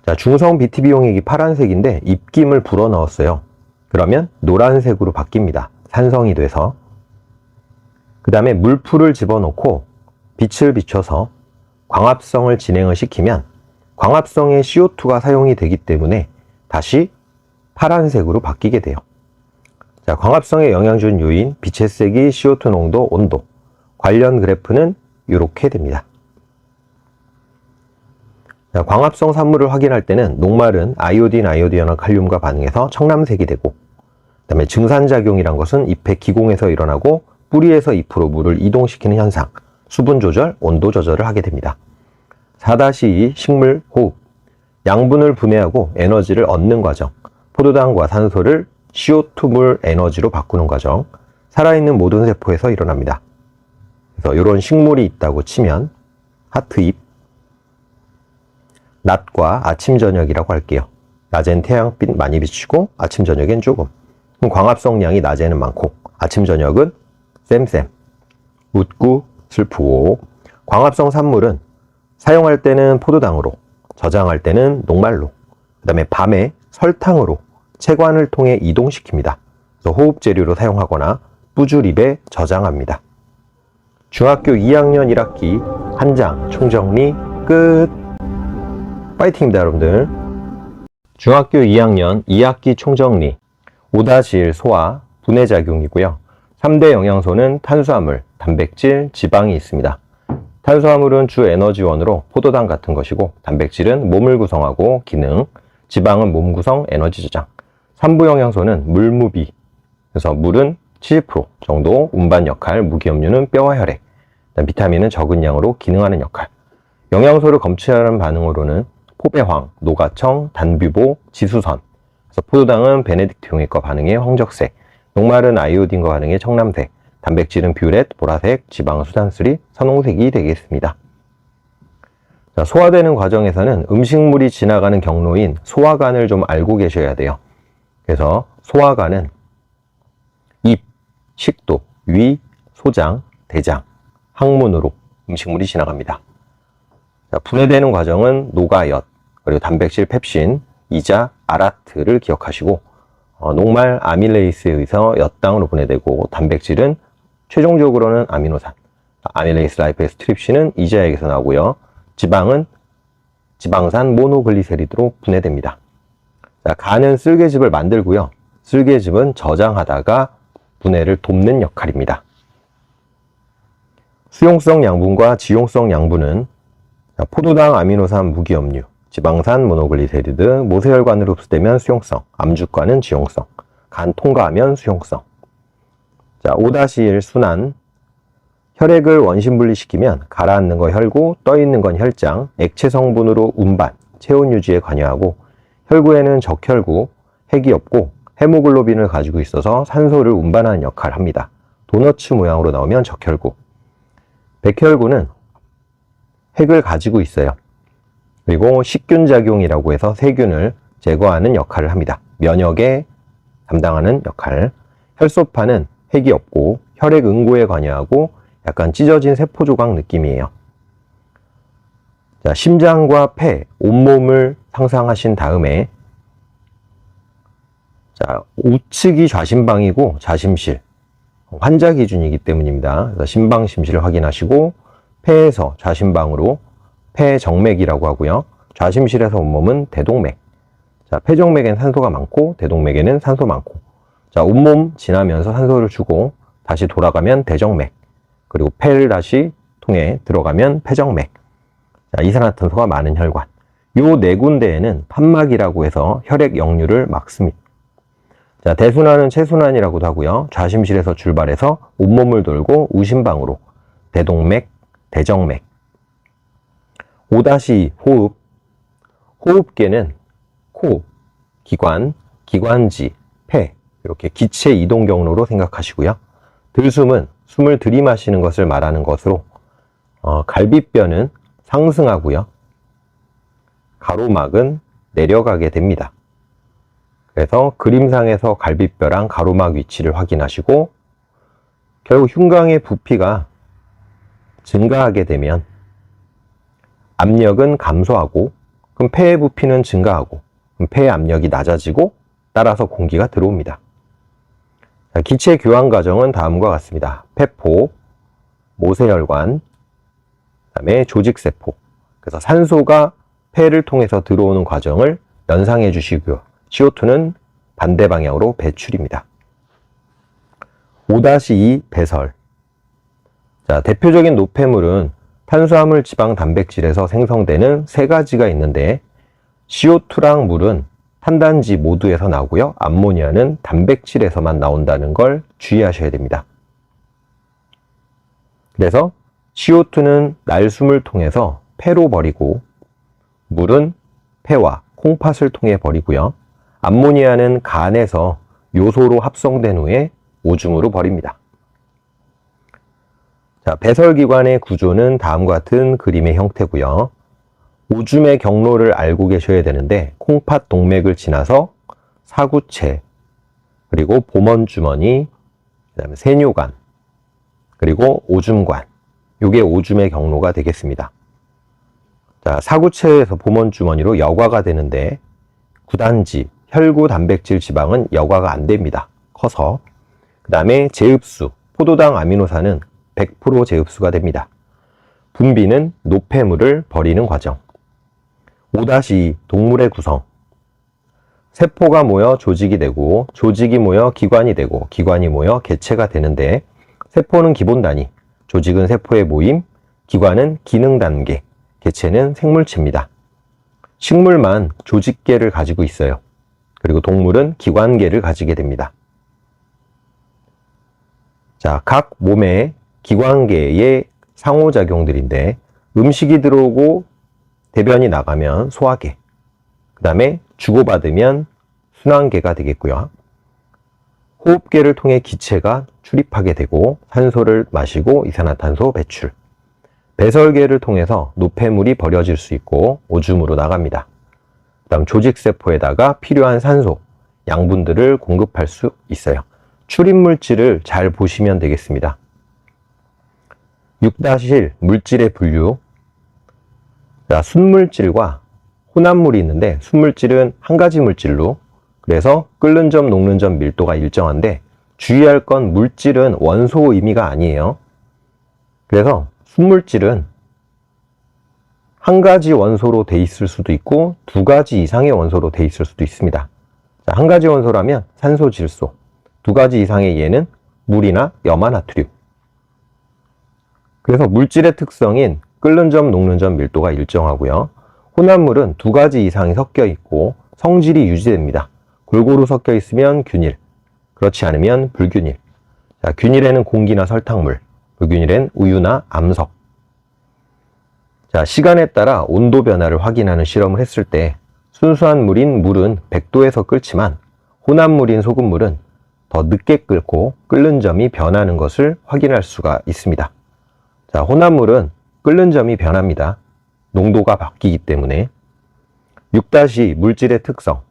자, 중성 BTB용액이 파란색인데 입김을 불어 넣었어요. 그러면 노란색으로 바뀝니다. 산성이 돼서. 그 다음에 물풀을 집어넣고 빛을 비춰서 광합성을 진행을 시키면 광합성에 CO2가 사용이 되기 때문에 다시 파란색으로 바뀌게 돼요. 자, 광합성에 영향 준 요인, 빛의 세기, CO2 농도, 온도. 관련 그래프는 이렇게 됩니다. 자, 광합성 산물을 확인할 때는 녹말은 아이오딘, 아이오디언화 칼륨과 반응해서 청람색이 되고, 그 다음에 증산작용이란 것은 잎의 기공에서 일어나고 뿌리에서 잎으로 물을 이동시키는 현상, 수분 조절, 온도 조절을 하게 됩니다. 4-2 식물 호흡, 양분을 분해하고 에너지를 얻는 과정, 포도당과 산소를 CO2물 에너지로 바꾸는 과정, 살아있는 모든 세포에서 일어납니다. 그래서 이런 식물이 있다고 치면 하트잎, 낮과 아침 저녁이라고 할게요. 낮엔 태양빛 많이 비치고 아침 저녁엔 조금. 그럼 광합성량이 낮에는 많고 아침 저녁은 쌤쌤. 웃고 슬프고. 광합성 산물은 사용할 때는 포도당으로, 저장할 때는 녹말로, 그 다음에 밤에 설탕으로 체관을 통해 이동시킵니다. 그래서 호흡 재료로 사용하거나 뿌줄입에 저장합니다. 중학교 2학년 1학기 한 장 총정리 끝. 파이팅입니다, 여러분들. 중학교 2학년 2학기 총정리 5-1 소화, 분해작용이고요. 3대 영양소는 탄수화물, 단백질, 지방이 있습니다. 탄수화물은 주 에너지원으로 포도당 같은 것이고, 단백질은 몸을 구성하고 기능, 지방은 몸 구성, 에너지 저장. 3부 영양소는 물무비, 그래서 물은 70% 정도 운반 역할, 무기염류는 뼈와 혈액, 비타민은 적은 양으로 기능하는 역할. 영양소를 검출하는 반응으로는 포배황, 노가청, 단뷰보, 지수선. 그래서 포도당은 베네딕트 용액과 반응해 황적색, 녹말은 아이오딘과 반응해 청람색, 단백질은 뷰렛, 보라색, 지방은 수산수리, 선홍색이 되겠습니다. 자, 소화되는 과정에서는 음식물이 지나가는 경로인 소화관을 좀 알고 계셔야 돼요. 그래서 소화관은 입, 식도, 위, 소장, 대장, 항문으로 음식물이 지나갑니다. 자, 분해되는 과정은 노가엿, 그리고 단백질 펩신, 이자, 아라트를 기억하시고, 녹말 아밀레이스에 의해서 엿당으로 분해되고, 단백질은 최종적으로는 아미노산, 아밀레이스 라이페이스 트립신은 이자액에서 나오고요. 지방은 지방산 모노글리세리드로 분해됩니다. 자, 간은 쓸개즙을 만들고요. 쓸개즙은 저장하다가 분해를 돕는 역할입니다. 수용성 양분과 지용성 양분은 포도당, 아미노산, 무기염류, 지방산, 모노글리세리드, 모세혈관으로 흡수되면 수용성, 암주과는 지용성, 간 통과하면 수용성. 자, 5-1 순환. 혈액을 원심 분리시키면 가라앉는 건 혈구, 떠있는 건 혈장, 액체 성분으로 운반, 체온 유지에 관여하고, 혈구에는 적혈구, 핵이 없고 헤모글로빈을 가지고 있어서 산소를 운반하는 역할을 합니다. 도너츠 모양으로 나오면 적혈구. 백혈구는 핵을 가지고 있어요. 그리고 식균작용이라고 해서 세균을 제거하는 역할을 합니다. 면역에 담당하는 역할. 혈소판은 핵이 없고 혈액 응고에 관여하고 약간 찢어진 세포 조각 느낌이에요. 자, 심장과 폐, 온몸을 상상하신 다음에, 자, 우측이 좌심방이고 좌심실, 환자 기준이기 때문입니다. 그래서 심방 심실을 확인하시고, 폐에서 좌심방으로 폐정맥이라고 하고요. 좌심실에서 온몸은 대동맥. 자, 폐정맥엔 산소가 많고 대동맥에는 산소 많고. 자, 온몸 지나면서 산소를 주고 다시 돌아가면 대정맥. 그리고 폐를 다시 통해 들어가면 폐정맥. 자, 이산화탄소가 많은 혈관. 요 네 군데에는 판막이라고 해서 혈액 역류를 막습니다. 자, 대순환은 체순환이라고도 하고요. 좌심실에서 출발해서 온몸을 돌고 우심방으로 대동맥, 대정맥. 5-2 호흡. 호흡계는 코, 기관, 기관지, 폐 이렇게 기체 이동 경로로 생각하시고요. 들숨은 숨을 들이마시는 것을 말하는 것으로 갈비뼈는 상승하고요. 가로막은 내려가게 됩니다. 그래서 그림상에서 갈비뼈랑 가로막 위치를 확인하시고 결국 흉곽의 부피가 증가하게 되면 압력은 감소하고 그럼 폐의 부피는 증가하고 그럼 폐의 압력이 낮아지고 따라서 공기가 들어옵니다. 자, 기체 교환 과정은 다음과 같습니다. 폐포, 모세혈관, 그다음에 조직세포. 그래서 산소가 폐를 통해서 들어오는 과정을 연상해 주시고요. CO2는 반대 방향으로 배출입니다. 5-2 배설. 자, 대표적인 노폐물은 탄수화물, 지방, 단백질에서 생성되는 세 가지가 있는데 CO2랑 물은 탄단지 모두에서 나오고요. 암모니아는 단백질에서만 나온다는 걸 주의하셔야 됩니다. 그래서 CO2는 날숨을 통해서 폐로 버리고 물은 폐와 콩팥을 통해 버리고요. 암모니아는 간에서 요소로 합성된 후에 오줌으로 버립니다. 자, 배설기관의 구조는 다음과 같은 그림의 형태고요. 오줌의 경로를 알고 계셔야 되는데 콩팥 동맥을 지나서 사구체, 그리고 보먼주머니, 그다음에 세뇨관, 그리고 오줌관. 이게 오줌의 경로가 되겠습니다. 자, 사구체에서 보먼주머니로 여과가 되는데 구단지, 혈구, 단백질, 지방은 여과가 안 됩니다. 커서. 그 다음에 제흡수, 포도당 아미노산은 100% 제흡수가 됩니다. 분비는 노폐물을 버리는 과정. 5-2 동물의 구성. 세포가 모여 조직이 되고 조직이 모여 기관이 되고 기관이 모여 개체가 되는데 세포는 기본 단위, 조직은 세포의 모임, 기관은 기능 단계, 개체는 생물체입니다. 식물만 조직계를 가지고 있어요. 그리고 동물은 기관계를 가지게 됩니다. 자, 각 몸의 기관계의 상호작용들인데 음식이 들어오고 대변이 나가면 소화계, 그 다음에 주고받으면 순환계가 되겠고요. 호흡계를 통해 기체가 출입하게 되고 산소를 마시고 이산화탄소 배출. 배설계를 통해서 노폐물이 버려질 수 있고 오줌으로 나갑니다. 그 다음 조직세포에다가 필요한 산소, 양분들을 공급할 수 있어요. 출입물질을 잘 보시면 되겠습니다. 6-1 물질의 분류. 자, 순물질과 혼합물이 있는데 순물질은 한 가지 물질로, 그래서 끓는 점, 녹는 점 밀도가 일정한데 주의할 건 물질은 원소 의미가 아니에요. 그래서 순물질은 한 가지 원소로 돼 있을 수도 있고 두 가지 이상의 원소로 돼 있을 수도 있습니다. 자, 한 가지 원소라면 산소, 질소, 두 가지 이상의 예는 물이나 염화나트륨. 그래서 물질의 특성인 끓는 점, 녹는 점 밀도가 일정하고요. 혼합물은 두 가지 이상이 섞여 있고 성질이 유지됩니다. 골고루 섞여 있으면 균일, 그렇지 않으면 불균일. 자, 균일에는 공기나 설탕물, 불균일엔 우유나 암석. 자, 시간에 따라 온도 변화를 확인하는 실험을 했을 때 순수한 물인 물은 100도에서 끓지만 혼합물인 소금물은 더 늦게 끓고 끓는 점이 변하는 것을 확인할 수가 있습니다. 자, 혼합물은 끓는 점이 변합니다. 농도가 바뀌기 때문에. 6-2 물질의 특성.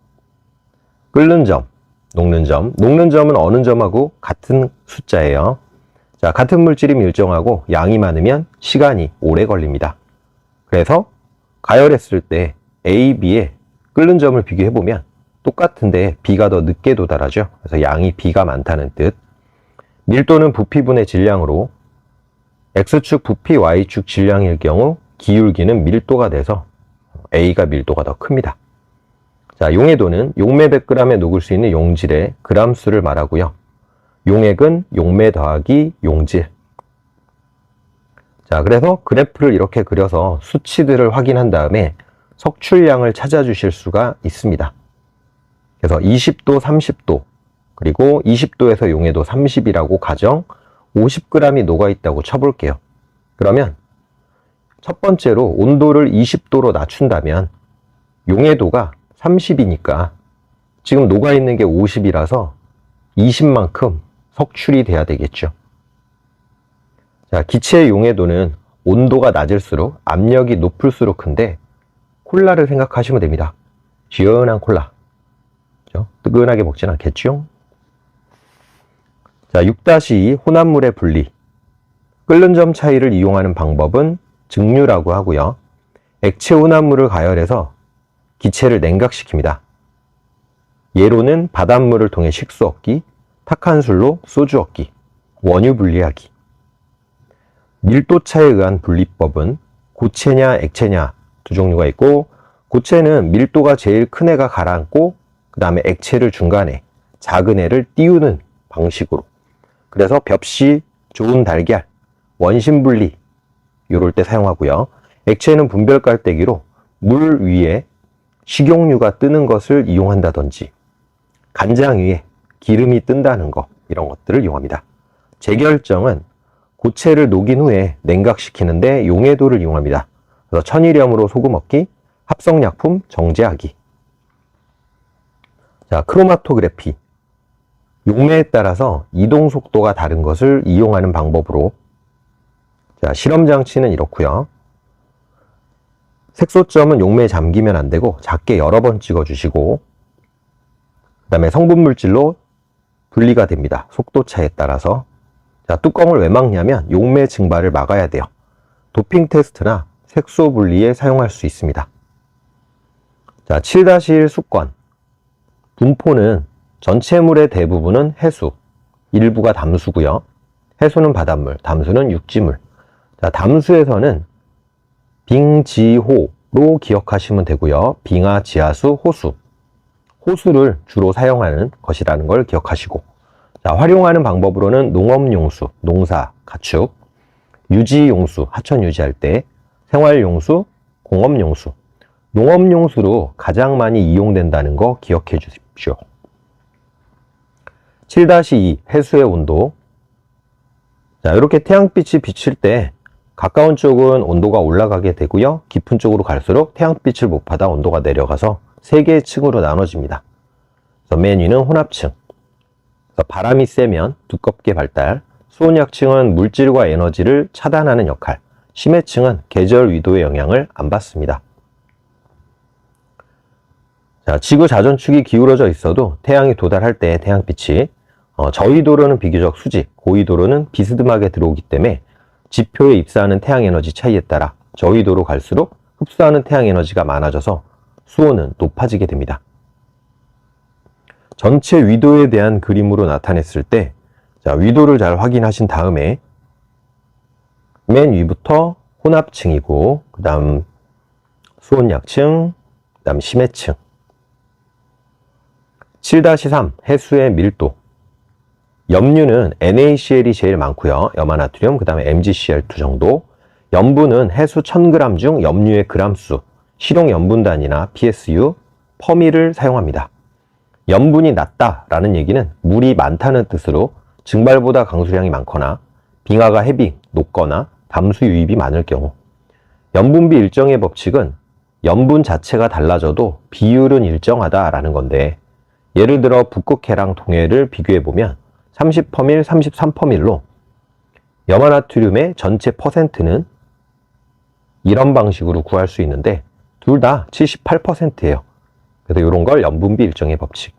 끓는 점, 녹는 점. 녹는 점은 어느 점하고 같은 숫자예요. 자, 같은 물질이 일정하고 양이 많으면 시간이 오래 걸립니다. 그래서 가열했을 때 A, B의 끓는 점을 비교해보면 똑같은데 B가 더 늦게 도달하죠. 그래서 양이 B가 많다는 뜻. 밀도는 부피분의 질량으로 X축 부피, Y축 질량일 경우 기울기는 밀도가 돼서 A가 밀도가 더 큽니다. 자, 용해도는 용매 100g에 녹을 수 있는 용질의 그람수를 말하고요. 용액은 용매 더하기 용질. 자, 그래서 그래프를 이렇게 그려서 수치들을 확인한 다음에 석출량을 찾아주실 수가 있습니다. 그래서 20도, 30도, 그리고 20도에서 용해도 30이라고 가정 50g이 녹아있다고 쳐볼게요. 그러면 첫 번째로 온도를 20도로 낮춘다면 용해도가 30이니까 지금 녹아있는 게 50이라서 20만큼 석출이 돼야 되겠죠. 자, 기체의 용해도는 온도가 낮을수록 압력이 높을수록 큰데 콜라를 생각하시면 됩니다. 시원한 콜라. 그렇죠? 뜨끈하게 먹진 않겠죠? 자, 6-2 혼합물의 분리. 끓는 점 차이를 이용하는 방법은 증류라고 하고요. 액체 혼합물을 가열해서 기체를 냉각시킵니다. 예로는 바닷물을 통해 식수 얻기, 탁한 술로 소주 얻기, 원유 분리하기. 밀도차에 의한 분리법은 고체냐 액체냐 두 종류가 있고, 고체는 밀도가 제일 큰 애가 가라앉고 그 다음에 액체를 중간에 작은 애를 띄우는 방식으로, 그래서 벽시, 좋은 달걀, 원심분리 이럴 때 사용하고요. 액체는 분별 깔때기로 물 위에 식용유가 뜨는 것을 이용한다든지, 간장 위에 기름이 뜬다는 거, 이런 것들을 이용합니다. 재결정은 고체를 녹인 후에 냉각시키는데 용해도를 이용합니다. 그래서 천일염으로 소금 얻기, 합성약품 정제하기. 자, 크로마토그래피. 용매에 따라서 이동 속도가 다른 것을 이용하는 방법으로, 자, 실험 장치는 이렇고요. 색소점은 용매에 잠기면 안 되고 작게 여러 번 찍어 주시고, 그 다음에 성분 물질로 분리가 됩니다. 속도차에 따라서. 자, 뚜껑을 왜 막냐면 용매 증발을 막아야 돼요. 도핑 테스트나 색소 분리에 사용할 수 있습니다. 자, 7-1 수권. 분포는 전체 물의 대부분은 해수, 일부가 담수고요. 해수는 바닷물, 담수는 육지물. 자, 담수에서는 빙지호로 기억하시면 되고요. 빙하, 지하수, 호수. 호수를 주로 사용하는 것이라는 걸 기억하시고, 자, 활용하는 방법으로는 농업용수, 농사, 가축, 유지용수, 하천 유지할 때, 생활용수, 공업용수. 농업용수로 가장 많이 이용된다는 거 기억해 주십시오. 7-2 해수의 온도. 자, 이렇게 태양빛이 비칠 때 가까운 쪽은 온도가 올라가게 되고요. 깊은 쪽으로 갈수록 태양빛을 못 받아 온도가 내려가서 3개의 층으로 나눠집니다. 그래서 맨 위는 혼합층. 그래서 바람이 세면 두껍게 발달, 수온약층은 물질과 에너지를 차단하는 역할, 심해층은 계절 위도의 영향을 안 받습니다. 자, 지구 자전축이 기울어져 있어도 태양이 도달할 때 태양빛이 저위도로는 비교적 수직, 고위도로는 비스듬하게 들어오기 때문에 지표에 입사하는 태양 에너지 차이에 따라 저위도로 갈수록 흡수하는 태양 에너지가 많아져서 수온은 높아지게 됩니다. 전체 위도에 대한 그림으로 나타냈을 때, 자, 위도를 잘 확인하신 다음에 맨 위부터 혼합층이고, 그 다음 수온약층, 그 다음 심해층. 7-3 해수의 밀도. 염류는 NaCl이 제일 많고요. 염화나트륨, 그 다음에 MgCl2 정도. 염분은 해수 1000g 중 염류의 그람수, 실용 염분단위나 PSU, 퍼미를 사용합니다. 염분이 낮다라는 얘기는 물이 많다는 뜻으로 증발보다 강수량이 많거나 빙하가 헤비, 높거나 담수 유입이 많을 경우. 염분비 일정의 법칙은 염분 자체가 달라져도 비율은 일정하다라는 건데, 예를 들어 북극해랑 동해를 비교해보면 30퍼밀, 33퍼밀로 염화나트륨의 전체 퍼센트는 이런 방식으로 구할 수 있는데 둘 다 78%예요. 그래서 이런 걸 염분비 일정의 법칙.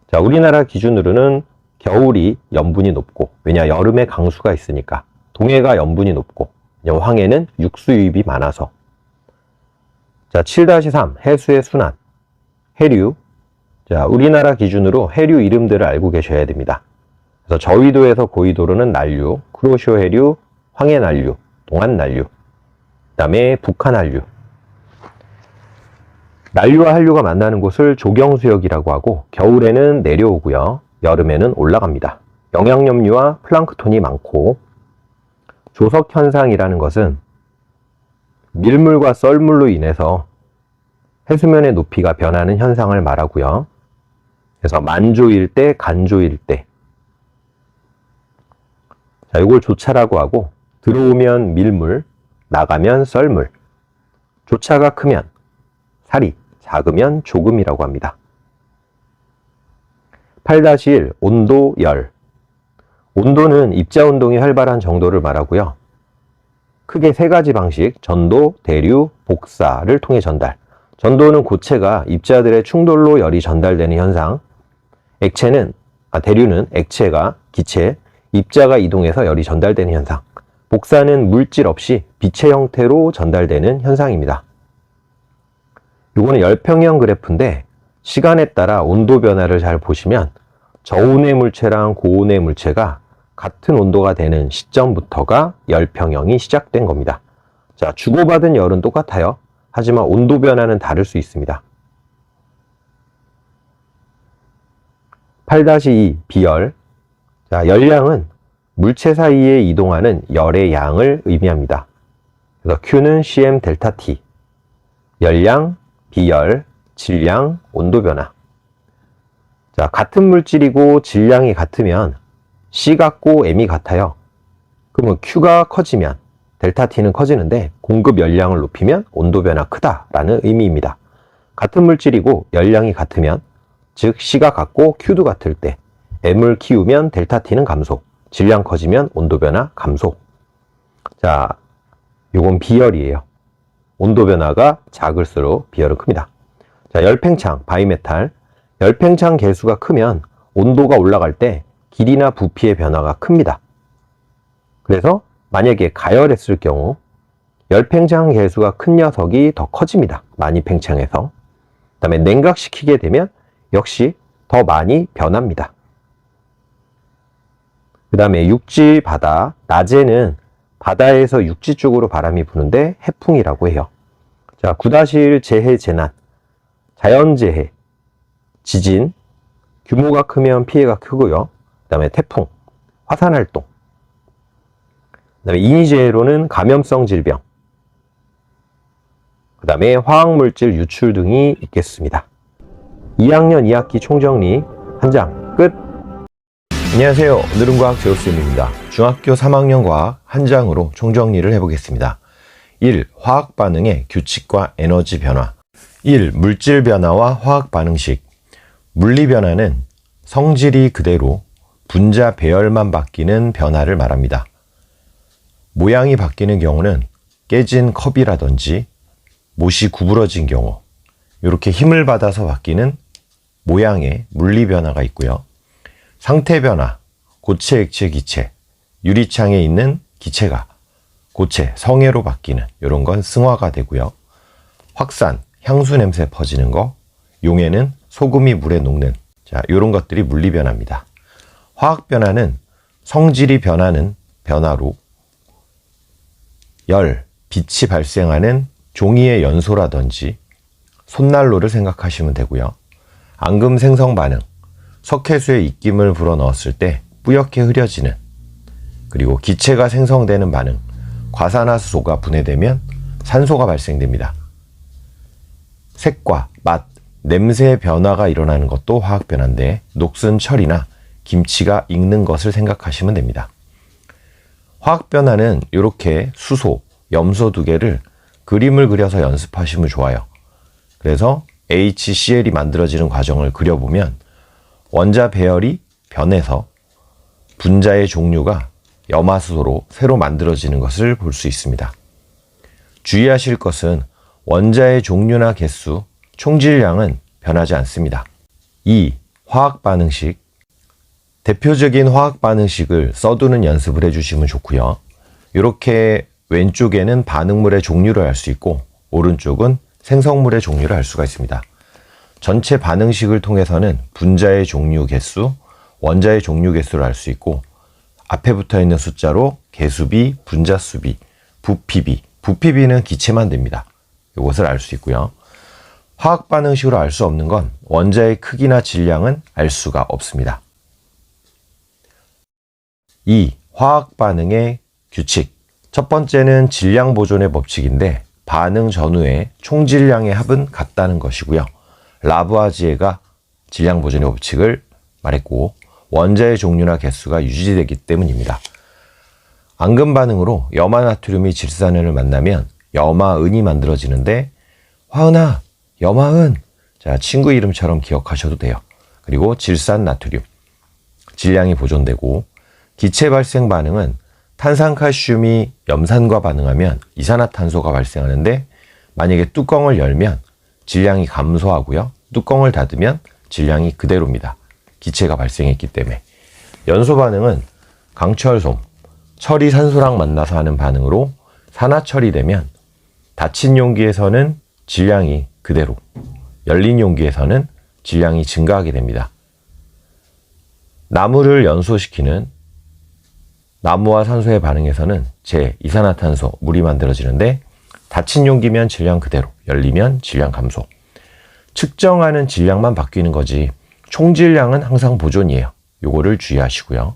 자, 우리나라 기준으로는 겨울이 염분이 높고, 왜냐 여름에 강수가 있으니까. 동해가 염분이 높고, 황해는 육수 유입이 많아서. 자, 7-3 해수의 순환. 해류. 자, 우리나라 기준으로 해류 이름들을 알고 계셔야 됩니다. 그래서 저위도에서 고위도로는 난류, 쿠로시오 해류, 황해 난류, 동안 난류, 그 다음에 북한 한류. 난류와 한류가 만나는 곳을 조경수역이라고 하고, 겨울에는 내려오고요. 여름에는 올라갑니다. 영양염류와 플랑크톤이 많고, 조석현상이라는 것은 밀물과 썰물로 인해서 해수면의 높이가 변하는 현상을 말하고요. 그래서 만조일 때, 간조일 때. 자, 이걸 조차라고 하고, 들어오면 밀물, 나가면 썰물. 조차가 크면 살이, 작으면 조금이라고 합니다. 8-1 온도, 열. 온도는 입자운동이 활발한 정도를 말하고요. 크게 3가지 방식, 전도, 대류, 복사를 통해 전달. 전도는 고체가 입자들의 충돌로 열이 전달되는 현상. 대류는 액체가 기체, 입자가 이동해서 열이 전달되는 현상. 복사는 물질 없이 빛의 형태로 전달되는 현상입니다. 이거는 열평형 그래프인데 시간에 따라 온도 변화를 잘 보시면 저온의 물체랑 고온의 물체가 같은 온도가 되는 시점부터가 열평형이 시작된 겁니다. 자, 주고받은 열은 똑같아요. 하지만 온도 변화는 다를 수 있습니다. 8-2 비열. 자, 열량은 물체 사이에 이동하는 열의 양을 의미합니다. 그래서 Q는 cm 델타 T. 열량, 비열, 질량, 온도 변화. 자, 같은 물질이고 질량이 같으면 C 같고 M이 같아요. 그러면 Q가 커지면 델타 T는 커지는데 공급 열량을 높이면 온도 변화 크다라는 의미입니다. 같은 물질이고 열량이 같으면 즉 C가 같고 Q도 같을 때 M을 키우면 델타 T는 감소, 질량 커지면 온도 변화 감소. 자, 요건 비열이에요. 온도 변화가 작을수록 비열은 큽니다. 자, 열팽창, 바이메탈. 열팽창 개수가 크면 온도가 올라갈 때 길이나 부피의 변화가 큽니다. 그래서 만약에 가열했을 경우 열팽창 개수가 큰 녀석이 더 커집니다. 많이 팽창해서. 그 다음에 냉각시키게 되면 역시 더 많이 변합니다. 그 다음에 육지, 바다. 낮에는 바다에서 육지 쪽으로 바람이 부는데 해풍이라고 해요. 자, 9-1 재해, 재난. 자연재해, 지진, 규모가 크면 피해가 크고요. 그 다음에 태풍, 화산활동. 그 다음에 인위재해로는 감염성 질병, 그 다음에 화학물질 유출 등이 있겠습니다. 2학년 2학기 총정리 한 장 끝. 안녕하세요. 오늘은 과학 제오쌤입니다. 중학교 3학년 과학 한 장으로 총정리를 해보겠습니다. 1. 화학 반응의 규칙과 에너지 변화. 1. 물질 변화와 화학 반응식. 물리 변화는 성질이 그대로 분자 배열만 바뀌는 변화를 말합니다. 모양이 바뀌는 경우는 깨진 컵이라든지 못이 구부러진 경우, 이렇게 힘을 받아서 바뀌는 모양의 물리 변화가 있고요. 상태 변화, 고체, 액체, 기체, 유리창에 있는 기체가 고체, 성해로 바뀌는 이런 건 승화가 되고요. 확산, 향수 냄새 퍼지는 거, 용해는 소금이 물에 녹는, 자, 이런 것들이 물리 변화입니다. 화학 변화는 성질이 변하는 변화로 열, 빛이 발생하는 종이의 연소라든지 손난로를 생각하시면 되고요. 앙금 생성 반응, 석회수에 입김을 불어넣었을 때 뿌옇게 흐려지는, 그리고 기체가 생성되는 반응, 과산화수소가 분해되면 산소가 발생됩니다. 색과 맛, 냄새의 변화가 일어나는 것도 화학 변화인데 녹슨 철이나 김치가 익는 것을 생각하시면 됩니다. 화학 변화는 이렇게 수소, 염소 두 개를 그림을 그려서 연습하시면 좋아요. 그래서 HCl이 만들어지는 과정을 그려보면 원자 배열이 변해서 분자의 종류가 염화수소로 새로 만들어지는 것을 볼 수 있습니다. 주의하실 것은 원자의 종류나 개수, 총질량은 변하지 않습니다. 2. 화학 반응식. 대표적인 화학 반응식을 써두는 연습을 해주시면 좋고요. 이렇게 왼쪽에는 반응물의 종류를 알 수 있고 오른쪽은 생성물의 종류를 알 수가 있습니다. 전체 반응식을 통해서는 분자의 종류 개수, 원자의 종류 개수를 알 수 있고 앞에 붙어 있는 숫자로 개수비, 분자수비, 부피비, 부피비는 기체만 됩니다. 이것을 알 수 있고요. 화학 반응식으로 알 수 없는 건 원자의 크기나 질량은 알 수가 없습니다. 2. 화학 반응의 규칙. 첫 번째는 질량 보존의 법칙인데 반응 전후의 총질량의 합은 같다는 것이고요. 라부아지에가 질량 보존의 법칙을 말했고 원자의 종류나 개수가 유지되기 때문입니다. 앙금 반응으로 염화나트륨이 질산은을 만나면 염화은이 만들어지는데 화은아, 염화은. 자, 친구 이름처럼 기억하셔도 돼요. 그리고 질산나트륨, 질량이 보존되고 기체 발생 반응은 탄산칼슘이 염산과 반응하면 이산화탄소가 발생하는데 만약에 뚜껑을 열면 질량이 감소하고요. 뚜껑을 닫으면 질량이 그대로입니다. 기체가 발생했기 때문에. 연소 반응은 강철솜, 철이 산소랑 만나서 하는 반응으로 산화철이 되면 닫힌 용기에서는 질량이 그대로, 열린 용기에서는 질량이 증가하게 됩니다. 나무를 연소시키는 나무와 산소의 반응에서는 제2산화탄소, 물이 만들어지는데 닫힌 용기면 질량 그대로, 열리면 질량 감소. 측정하는 질량만 바뀌는 거지 총 질량은 항상 보존이에요. 요거를 주의하시고요.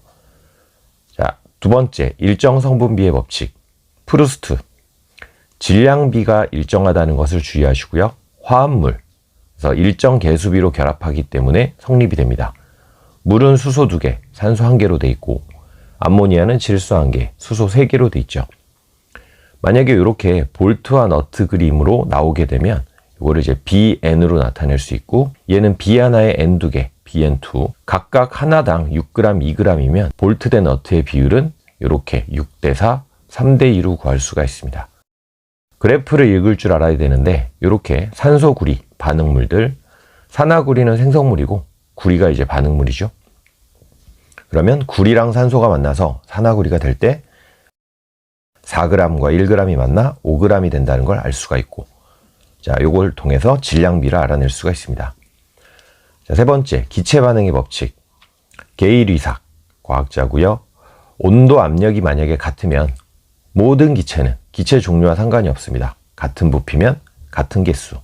자, 두 번째, 일정 성분비의 법칙. 프루스트. 질량비가 일정하다는 것을 주의하시고요. 화합물. 그래서 일정 개수비로 결합하기 때문에 성립이 됩니다. 물은 수소 2개, 산소 1개로 돼 있고 암모니아는 질소 1개, 수소 3개로 돼 있죠. 만약에 이렇게 볼트와 너트 그림으로 나오게 되면 이거를 이제 BN으로 나타낼 수 있고 얘는 B 하나에 N 2개, BN2 각각 하나당 6g, 2g이면 볼트 대 너트의 비율은 이렇게 6대 4, 3대 2로 구할 수가 있습니다. 그래프를 읽을 줄 알아야 되는데 이렇게 산소 구리, 반응물들, 산화구리는 생성물이고 구리가 이제 반응물이죠. 그러면 구리랑 산소가 만나서 산화구리가 될 때 4g과 1g이 만나 5g이 된다는 걸 알 수가 있고, 자, 요걸 통해서 질량비를 알아낼 수가 있습니다. 자, 세 번째, 기체 반응의 법칙. 게일 이삭 과학자고요. 온도, 압력이 만약에 같으면 모든 기체는 기체 종류와 상관이 없습니다. 같은 부피면 같은 개수.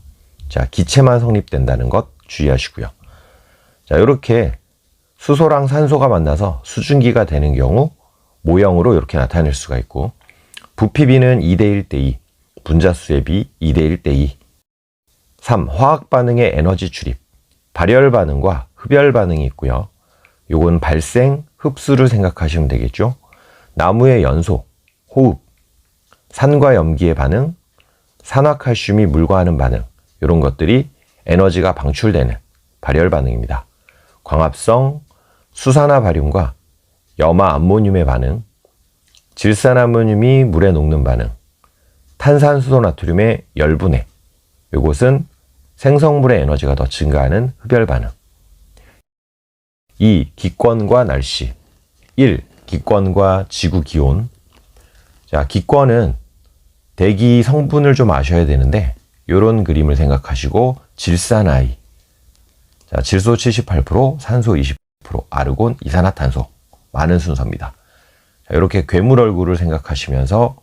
자, 기체만 성립된다는 것 주의하시고요. 자, 이렇게 수소랑 산소가 만나서 수증기가 되는 경우 모형으로 이렇게 나타낼 수가 있고, 부피비는 2대 1대 2, 분자수의 비 2대 1대 2. 3. 화학 반응의 에너지 출입. 발열 반응과 흡열 반응이 있고요. 요건 발생, 흡수를 생각하시면 되겠죠. 나무의 연소, 호흡, 산과 염기의 반응, 산화칼슘이 물과 하는 반응, 이런 것들이 에너지가 방출되는 발열 반응입니다. 광합성, 수산화 바륨과 염화 암모늄의 반응, 질산암모늄이 물에 녹는 반응, 탄산수소 나트륨의 열분해, 이것은 생성물의 에너지가 더 증가하는 흡열 반응. 2. 기권과 날씨. 1. 기권과 지구 기온. 자, 기권은 대기 성분을 좀 아셔야 되는데 이런 그림을 생각하시고 질산아이. 자, 질소 78%, 산소 20%, 아르곤, 이산화탄소. 많은 순서입니다. 자, 이렇게 괴물 얼굴을 생각하시면서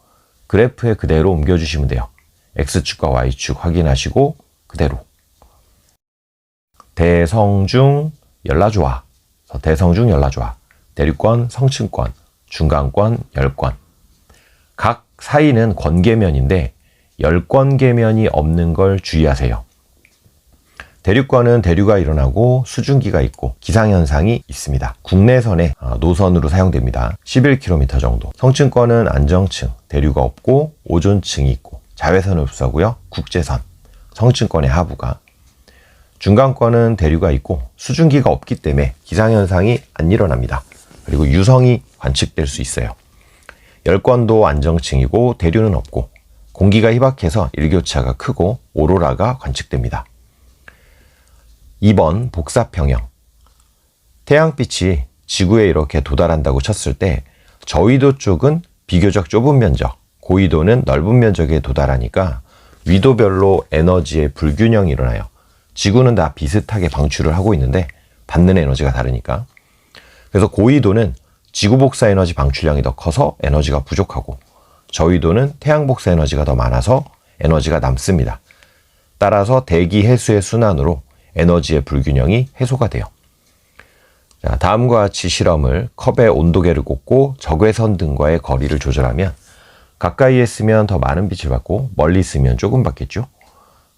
그래프에 그대로 옮겨주시면 돼요. X축과 Y축 확인하시고 그대로. 대성중 열나조화. 대성중 열나조화. 대륙권, 성층권, 중간권, 열권. 각 사이는 권계면인데 열권계면이 없는 걸 주의하세요. 대륙권은 대류가 일어나고 수증기가 있고 기상현상이 있습니다. 국내선의 노선으로 사용됩니다. 11km 정도. 성층권은 안정층, 대류가 없고 오존층이 있고 자외선을 흡수하고요. 국제선, 성층권의 하부가. 중간권은 대류가 있고 수증기가 없기 때문에 기상현상이 안 일어납니다. 그리고 유성이 관측될 수 있어요. 열권도 안정층이고 대류는 없고 공기가 희박해서 일교차가 크고 오로라가 관측됩니다. 2번 복사평형. 태양빛이 지구에 이렇게 도달한다고 쳤을 때 저위도 쪽은 비교적 좁은 면적, 고위도는 넓은 면적에 도달하니까 위도별로 에너지의 불균형이 일어나요. 지구는 다 비슷하게 방출을 하고 있는데 받는 에너지가 다르니까. 그래서 고위도는 지구 복사 에너지 방출량이 더 커서 에너지가 부족하고, 저위도는 태양 복사 에너지가 더 많아서 에너지가 남습니다. 따라서 대기 해수의 순환으로 에너지의 불균형이 해소가 돼요. 자, 다음과 같이 실험을 컵에 온도계를 꽂고 적외선 등과의 거리를 조절하면 가까이에 있으면 더 많은 빛을 받고 멀리 있으면 조금 받겠죠.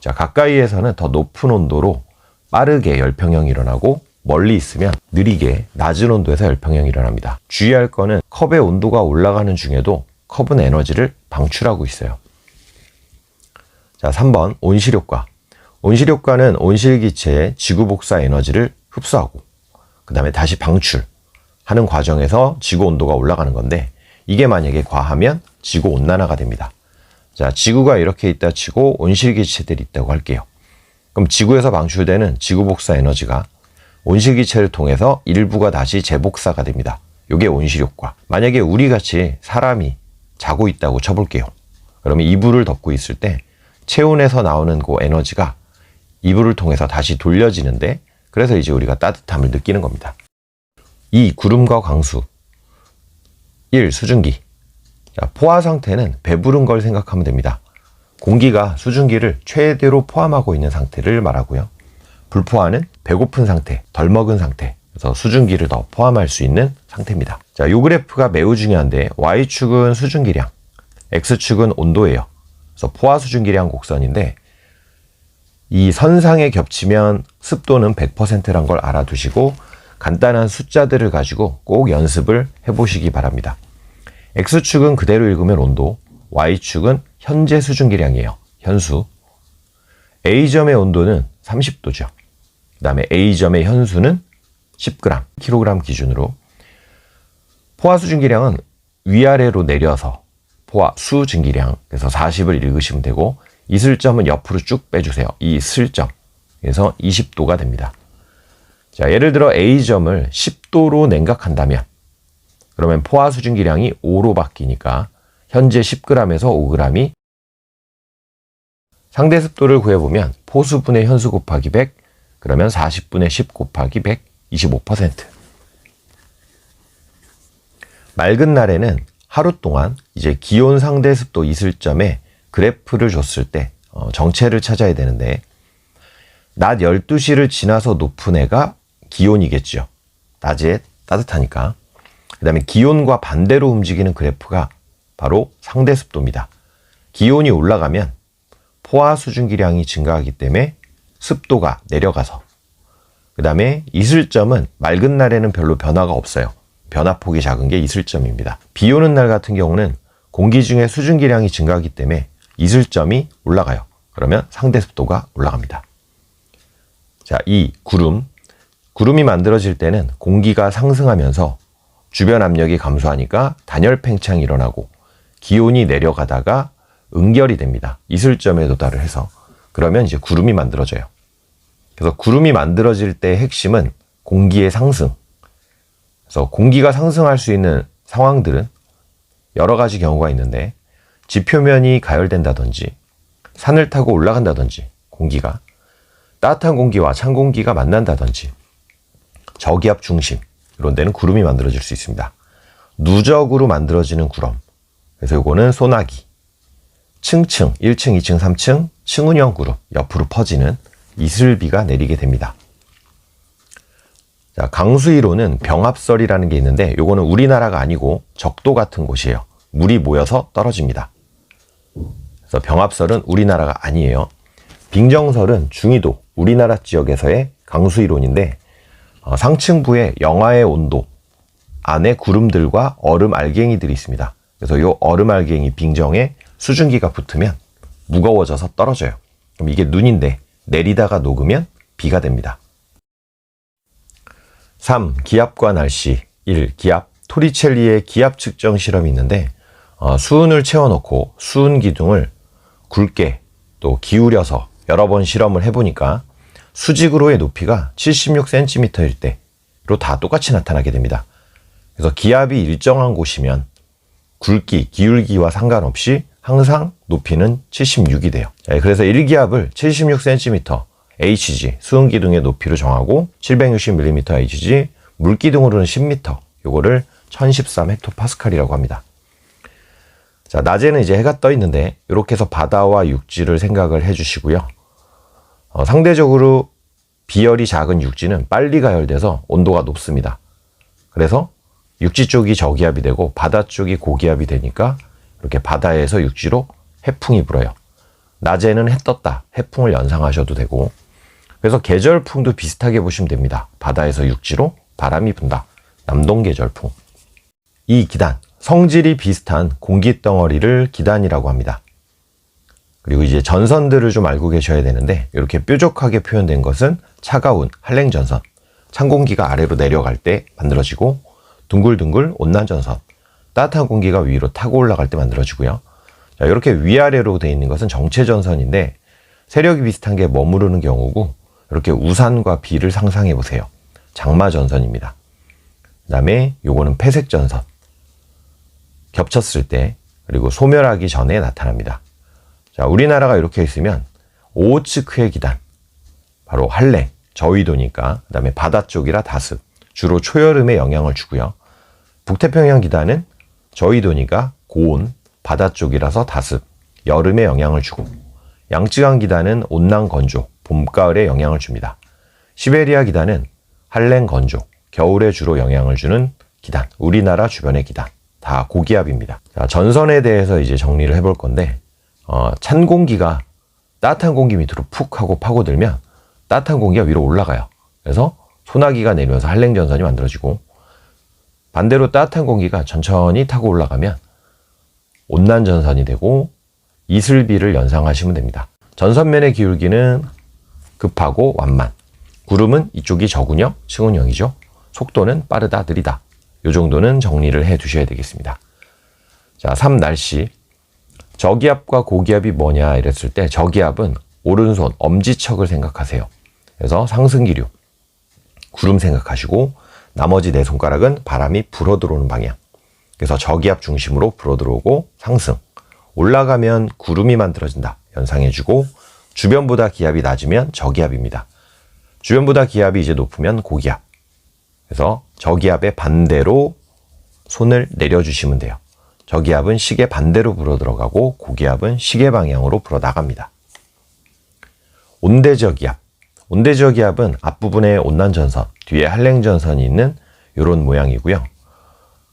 자, 가까이에서는 더 높은 온도로 빠르게 열평형이 일어나고 멀리 있으면 느리게 낮은 온도에서 열평형이 일어납니다. 주의할 거는 컵의 온도가 올라가는 중에도 컵은 에너지를 방출하고 있어요. 자, 3번 온실효과. 온실효과는 온실기체의 지구복사 에너지를 흡수하고 그 다음에 다시 방출하는 과정에서 지구온도가 올라가는 건데, 이게 만약에 과하면 지구온난화가 됩니다. 자, 지구가 이렇게 있다 치고 온실기체들이 있다고 할게요. 그럼 지구에서 방출되는 지구복사 에너지가 온실기체를 통해서 일부가 다시 재복사가 됩니다. 이게 온실효과. 만약에 우리같이 사람이 자고 있다고 쳐볼게요. 그러면 이불을 덮고 있을 때 체온에서 나오는 그 에너지가 이불을 통해서 다시 돌려지는데, 그래서 이제 우리가 따뜻함을 느끼는 겁니다. 2. 구름과 광수. 1. 수증기. 자, 포화 상태는 배부른 걸 생각하면 됩니다. 공기가 수증기를 최대로 포함하고 있는 상태를 말하고요. 불포화는 배고픈 상태, 덜 먹은 상태, 그래서 수증기를 더 포함할 수 있는 상태입니다. 자, 이 그래프가 매우 중요한데 Y축은 수증기량, X축은 온도예요. 그래서 포화 수증기량 곡선인데 이 선상에 겹치면 습도는 100%란 걸 알아두시고 간단한 숫자들을 가지고 꼭 연습을 해보시기 바랍니다. X축은 그대로 읽으면 온도, Y축은 현재 수증기량이에요. 현수. A점의 온도는 30도죠. 그 다음에 A점의 현수는 10g, kg 기준으로. 포화 수증기량은 위아래로 내려서 포화 수증기량, 그래서 40을 읽으시면 되고, 이슬점은 옆으로 쭉 빼주세요. 이슬점. 그래서 20도가 됩니다. 자, 예를 들어 A점을 10도로 냉각한다면, 그러면 포화 수증기량이 5로 바뀌니까 현재 10g에서 5g이, 상대 습도를 구해보면 포수분의 현수 곱하기 100, 그러면 40분의 10 곱하기 100, 25%. 맑은 날에는 하루 동안 이제 기온, 상대 습도, 이슬점에 그래프를 줬을 때 정체를 찾아야 되는데, 낮 12시를 지나서 높은 애가 기온이겠죠. 낮에 따뜻하니까. 그 다음에 기온과 반대로 움직이는 그래프가 바로 상대 습도입니다. 기온이 올라가면 포화 수증기량이 증가하기 때문에 습도가 내려가서, 그 다음에 이슬점은 맑은 날에는 별로 변화가 없어요. 변화폭이 작은 게 이슬점입니다. 비 오는 날 같은 경우는 공기 중에 수증기량이 증가하기 때문에 이슬점이 올라가요. 그러면 상대 습도가 올라갑니다. 자, 이 구름. 구름이 만들어질 때는 공기가 상승하면서 주변 압력이 감소하니까 단열 팽창이 일어나고 기온이 내려가다가 응결이 됩니다. 이슬점에 도달을 해서. 그러면 이제 구름이 만들어져요. 그래서 구름이 만들어질 때의 핵심은 공기의 상승. 그래서 공기가 상승할 수 있는 상황들은 여러 가지 경우가 있는데, 지표면이 가열된다든지, 산을 타고 올라간다든지, 공기가 따뜻한 공기와 찬 공기가 만난다든지, 저기압 중심, 이런 데는 구름이 만들어질 수 있습니다. 누적으로 만들어지는 구름. 그래서 이거는 소나기. 층층, 1층, 2층, 3층, 층운형 구름, 옆으로 퍼지는 이슬비가 내리게 됩니다. 자, 강수위로는 병합설이라는 게 있는데, 요거는 우리나라가 아니고 적도 같은 곳이에요. 물이 모여서 떨어집니다. 그래서 병합설은 우리나라가 아니에요. 빙정설은 중위도, 우리나라 지역에서의 강수위론인데, 상층부에 영하의 온도 안에 구름들과 얼음 알갱이들이 있습니다. 그래서 이 얼음 알갱이 빙정에 수증기가 붙으면 무거워져서 떨어져요. 그럼 이게 눈인데 내리다가 녹으면 비가 됩니다. 3. 기압과 날씨. 1. 기압. 토리첼리의 기압 측정 실험이 있는데, 수은을 채워놓고 수은 기둥을 굵게 또 기울여서 여러 번 실험을 해보니까 수직으로의 높이가 76cm일 때로 다 똑같이 나타나게 됩니다. 그래서 기압이 일정한 곳이면 굵기, 기울기와 상관없이 항상 높이는 76이 돼요. 그래서 1기압을 76cm HG, 수은기둥의 높이로 정하고 760mm HG, 물기둥으로는 10m, 요거를 1013헥토파스칼이라고 합니다. 자, 낮에는 이제 해가 떠 있는데 이렇게 해서 바다와 육지를 생각을 해주시고요. 상대적으로 비열이 작은 육지는 빨리 가열돼서 온도가 높습니다. 그래서 육지 쪽이 저기압이 되고 바다 쪽이 고기압이 되니까 이렇게 바다에서 육지로 해풍이 불어요. 낮에는 해 떴다, 해풍을 연상하셔도 되고, 그래서 계절풍도 비슷하게 보시면 됩니다. 바다에서 육지로 바람이 분다. 남동계절풍. 이 기단, 성질이 비슷한 공기덩어리를 기단이라고 합니다. 그리고 이제 전선들을 좀 알고 계셔야 되는데, 이렇게 뾰족하게 표현된 것은 차가운 한랭전선, 찬 공기가 아래로 내려갈 때 만들어지고, 둥글둥글 온난전선, 따뜻한 공기가 위로 타고 올라갈 때 만들어지고요. 자, 이렇게 위아래로 되어 있는 것은 정체전선인데, 세력이 비슷한 게 머무르는 경우고, 이렇게 우산과 비를 상상해 보세요. 장마전선입니다. 그 다음에 요거는 폐색전선, 겹쳤을 때, 그리고 소멸하기 전에 나타납니다. 자, 우리나라가 이렇게 있으면 오호츠크의 기단, 바로 한랭, 저위도니까. 그 다음에 바다 쪽이라 다습, 주로 초여름에 영향을 주고요. 북태평양 기단은 저위도니까 고온, 바다 쪽이라서 다습, 여름에 영향을 주고, 양쯔강 기단은 온난 건조, 봄, 가을에 영향을 줍니다. 시베리아 기단은 한랭 건조, 겨울에 주로 영향을 주는 기단, 우리나라 주변의 기단, 다 고기압입니다. 자, 전선에 대해서 이제 정리를 해볼 건데, 찬 공기가 따뜻한 공기 밑으로 푹 하고 파고들면 따뜻한 공기가 위로 올라가요. 그래서 소나기가 내리면서 한랭 전선이 만들어지고, 반대로 따뜻한 공기가 천천히 타고 올라가면 온난 전선이 되고 이슬비를 연상하시면 됩니다. 전선면의 기울기는 급하고 완만, 구름은 이쪽이 저군형, 승운형이죠. 속도는 빠르다, 느리다. 이 정도는 정리를 해 두셔야 되겠습니다. 자, 3. 날씨. 저기압과 고기압이 뭐냐 이랬을 때 저기압은 오른손 엄지척을 생각하세요. 그래서 상승기류, 구름 생각하시고 나머지 네 손가락은 바람이 불어 들어오는 방향. 그래서 저기압 중심으로 불어 들어오고 상승. 올라가면 구름이 만들어진다. 연상해주고 주변보다 기압이 낮으면 저기압입니다. 주변보다 기압이 이제 높으면 고기압. 그래서 저기압의 반대로 손을 내려주시면 돼요. 저기압은 시계 반대로 불어 들어가고 고기압은 시계 방향으로 불어 나갑니다. 온대저기압. 온대저기압은 앞부분에 온난전선, 뒤에 한랭전선이 있는 이런 모양이고요.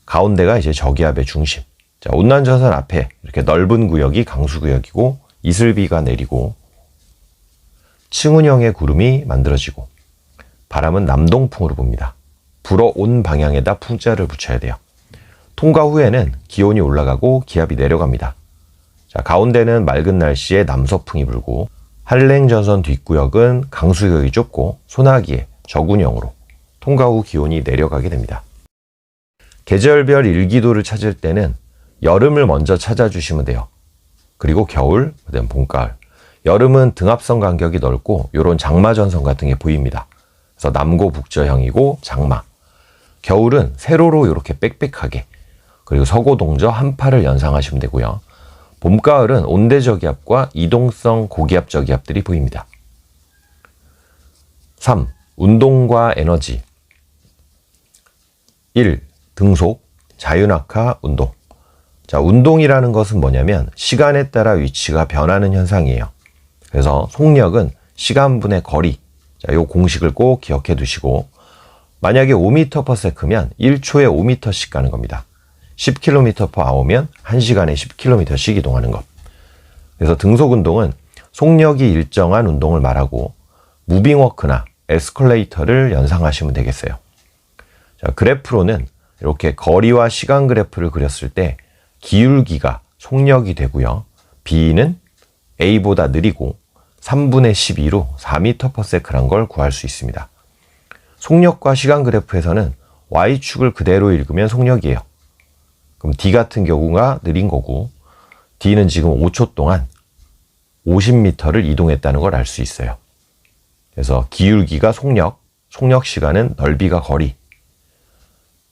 가운데가 이제 저기압의 중심. 자, 온난전선 앞에 이렇게 넓은 구역이 강수구역이고 이슬비가 내리고 층운형의 구름이 만들어지고 바람은 남동풍으로 붑니다. 불어온 방향에다 풍자를 붙여야 돼요. 통과 후에는 기온이 올라가고 기압이 내려갑니다. 자, 가운데는 맑은 날씨에 남서풍이 불고 한랭전선 뒷구역은 강수구역이 좁고 소나기에 저군형으로 통과 후 기온이 내려가게 됩니다. 계절별 일기도를 찾을 때는 여름을 먼저 찾아주시면 돼요. 그리고 겨울, 그다음 봄, 가을. 여름은 등압선 간격이 넓고 이런 장마전선 같은 게 보입니다. 그래서 남고 북저형이고 장마. 겨울은 세로로 이렇게 빽빽하게, 그리고 서고 동저 한파를 연상하시면 되고요. 봄, 가을은 온대저기압과 이동성 고기압 저기압들이 보입니다. 3. 운동과 에너지. 1. 등속, 자유낙하, 운동. 자, 운동이라는 것은 뭐냐면 시간에 따라 위치가 변하는 현상이에요. 그래서 속력은 시간분의 거리. 자, 요 공식을 꼭 기억해 두시고, 만약에 5m/s면 1초에 5m씩 가는 겁니다. 10km/h면 1시간에 10km씩 이동하는 것. 그래서 등속 운동은 속력이 일정한 운동을 말하고 무빙워크나 에스컬레이터를 연상하시면 되겠어요. 자, 그래프로는 이렇게 거리와 시간 그래프를 그렸을 때 기울기가 속력이 되고요. B는 A보다 느리고 3분의 12로 4m/s란 걸 구할 수 있습니다. 속력과 시간 그래프에서는 Y축을 그대로 읽으면 속력이에요. 그럼 D 같은 경우가 느린 거고, D는 지금 5초 동안 50m를 이동했다는 걸 알 수 있어요. 그래서 기울기가 속력, 속력 시간은 넓이가 거리.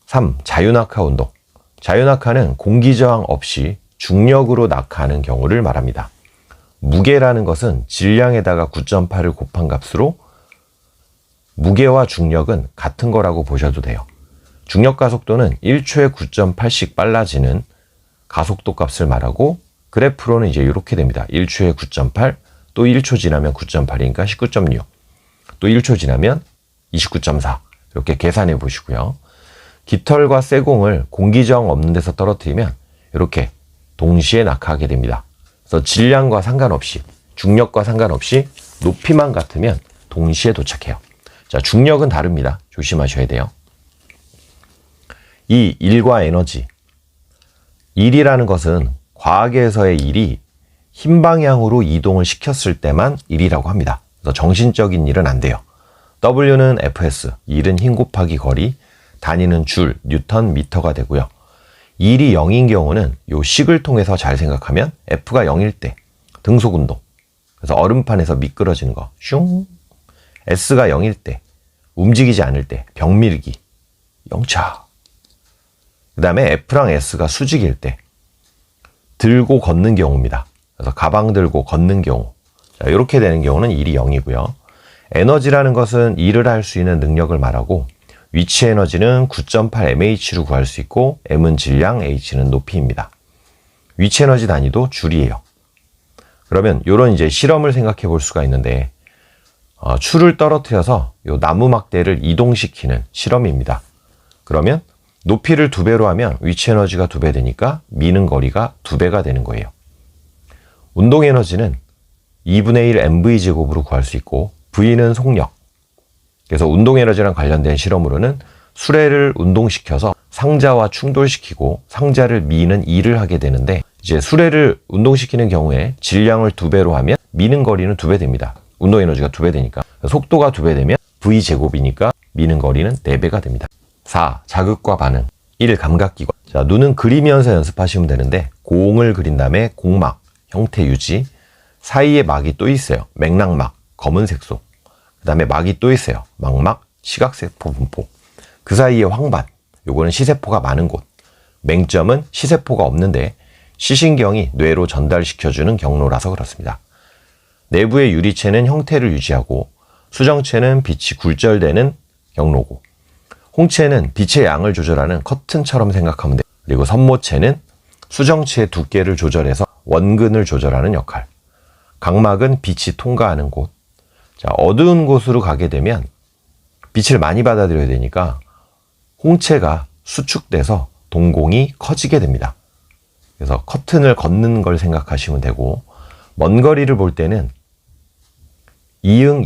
3. 자유낙하 운동. 자유낙하는 공기저항 없이 중력으로 낙하하는 경우를 말합니다. 무게라는 것은 질량에다가 9.8을 곱한 값으로 무게와 중력은 같은 거라고 보셔도 돼요. 중력 가속도는 1초에 9.8씩 빨라지는 가속도 값을 말하고, 그래프로는 이제 이렇게 됩니다. 1초에 9.8, 또 1초 지나면 9.8이니까 19.6, 또 1초 지나면 29.4, 이렇게 계산해 보시고요. 깃털과 쇠공을 공기저항 없는 데서 떨어뜨리면 이렇게 동시에 낙하하게 됩니다. 그래서 질량과 상관없이, 중력과 상관없이 높이만 같으면 동시에 도착해요. 자, 중력은 다릅니다. 조심하셔야 돼요. 2. 일과 에너지. 일이라는 것은 과학에서의 일이 흰 방향으로 이동을 시켰을 때만 일이라고 합니다. 그래서 정신적인 일은 안 돼요. W는 Fs, 일은 힘 곱하기 거리, 단위는 줄, 뉴턴, 미터가 되고요. 일이 0인 경우는 요 식을 통해서 잘 생각하면 F가 0일 때 등속운동, 그래서 얼음판에서 미끄러지는 거 슝. S가 0일 때 움직이지 않을 때 벽밀기 영차. 그 다음에 F랑 S가 수직일 때 들고 걷는 경우입니다. 그래서 가방 들고 걷는 경우. 자, 이렇게 되는 경우는 일이 0이고요. 에너지라는 것은 일을 할 수 있는 능력을 말하고, 위치 에너지는 9.8mH로 구할 수 있고, m은 질량, h는 높이입니다. 위치 에너지 단위도 줄이에요. 그러면 이런 이제 실험을 생각해 볼 수가 있는데, 추를 떨어뜨려서 요 나무 막대를 이동시키는 실험입니다. 그러면 높이를 2배로 하면 위치 에너지가 2배 되니까 미는 거리가 2배가 되는 거예요. 운동 에너지는 2분의 1 mv제곱으로 구할 수 있고, V는 속력. 그래서 운동 에너지랑 관련된 실험으로는 수레를 운동시켜서 상자와 충돌시키고 상자를 미는 일을 하게 되는데, 이제 수레를 운동시키는 경우에 질량을 2배로 하면 미는 거리는 2배 됩니다. 운동 에너지가 2배 되니까. 속도가 2배 되면 V제곱이니까 미는 거리는 4배가 됩니다. 4. 자극과 반응. 1. 감각기관. 자, 눈은 그리면서 연습하시면 되는데, 공을 그린 다음에 공막, 형태 유지, 사이에 막이 또 있어요. 맥락막, 검은색 소. 그 다음에 막이 또 있어요. 망막, 시각세포 분포. 그 사이에 황반, 요거는 시세포가 많은 곳. 맹점은 시세포가 없는데 시신경이 뇌로 전달시켜주는 경로라서 그렇습니다. 내부의 유리체는 형태를 유지하고, 수정체는 빛이 굴절되는 경로고, 홍체는 빛의 양을 조절하는 커튼처럼 생각하면 돼요. 그리고 선모체는 수정체의 두께를 조절해서 원근을 조절하는 역할. 각막은 빛이 통과하는 곳. 자, 어두운 곳으로 가게 되면 빛을 많이 받아들여야 되니까 홍채가 수축돼서 동공이 커지게 됩니다. 그래서 커튼을 걷는 걸 생각하시면 되고, 먼 거리를 볼 때는 이응,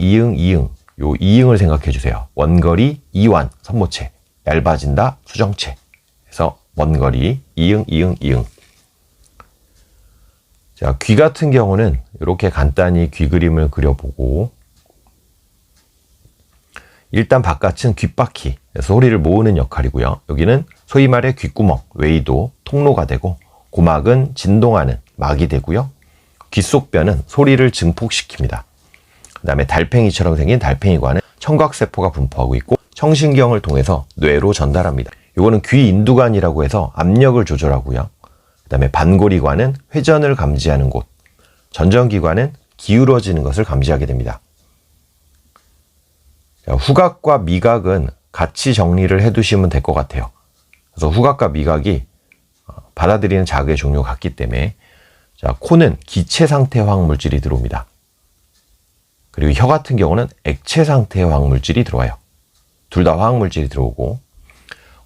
요 이응을 생각해 주세요. 원거리, 이완, 선모체, 얇아진다, 수정체. 그래서 먼 거리, 이응. 자, 귀 같은 경우는 이렇게 간단히 귀 그림을 그려보고, 일단 바깥은 귓바퀴, 소리를 모으는 역할이고요. 여기는 소위 말해 귓구멍, 웨이도, 통로가 되고, 고막은 진동하는 막이 되고요. 귓속변은 소리를 증폭시킵니다. 그 다음에 달팽이처럼 생긴 달팽이관은 청각세포가 분포하고 있고, 청신경을 통해서 뇌로 전달합니다. 이거는 귀 인두관이라고 해서 압력을 조절하고요. 그 다음에 반고리관은 회전을 감지하는 곳, 전정기관은 기울어지는 것을 감지하게 됩니다. 자, 후각과 미각은 같이 정리를 해두시면 될 것 같아요. 그래서 후각과 미각이 받아들이는 자극의 종류가 같기 때문에, 자, 코는 기체 상태의 화학물질이 들어옵니다. 그리고 혀 같은 경우는 액체 상태의 화학물질이 들어와요. 둘 다 화학물질이 들어오고,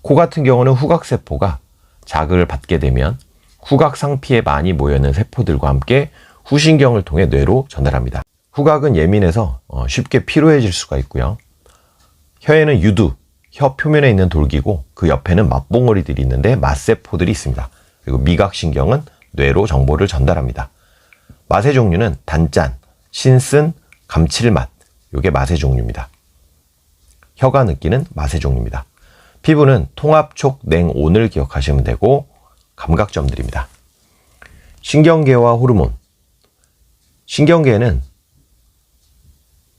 코 같은 경우는 후각세포가 자극을 받게 되면 후각 상피에 많이 모여있는 세포들과 함께 후신경을 통해 뇌로 전달합니다. 후각은 예민해서 쉽게 피로해질 수가 있고요. 혀에는 유두, 혀 표면에 있는 돌기고, 그 옆에는 맛봉오리들이 있는데 맛세포들이 있습니다. 그리고 미각신경은 뇌로 정보를 전달합니다. 맛의 종류는 단짠, 신쓴, 감칠맛, 이게 맛의 종류입니다. 혀가 느끼는 맛의 종류입니다. 피부는 통합촉, 냉온을 기억하시면 되고, 감각점들입니다. 신경계와 호르몬. 신경계는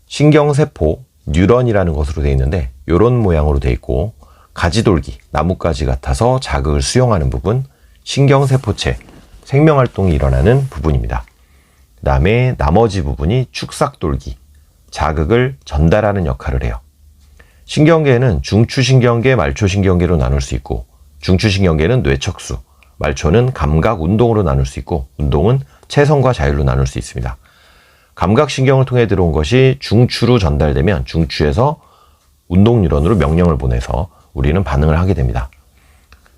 신경세포, 뉴런이라는 것으로 되어 있는데, 이런 모양으로 되어 있고, 가지돌기, 나뭇가지 같아서 자극을 수용하는 부분, 신경세포체, 생명활동이 일어나는 부분입니다. 그 다음에 나머지 부분이 축삭돌기, 자극을 전달하는 역할을 해요. 신경계는 중추신경계, 말초신경계로 나눌 수 있고, 중추신경계는 뇌척수, 말초는 감각, 운동으로 나눌 수 있고, 운동은 체성과 자율로 나눌 수 있습니다. 감각신경을 통해 들어온 것이 중추로 전달되면 중추에서 운동뉴런으로 명령을 보내서 우리는 반응을 하게 됩니다.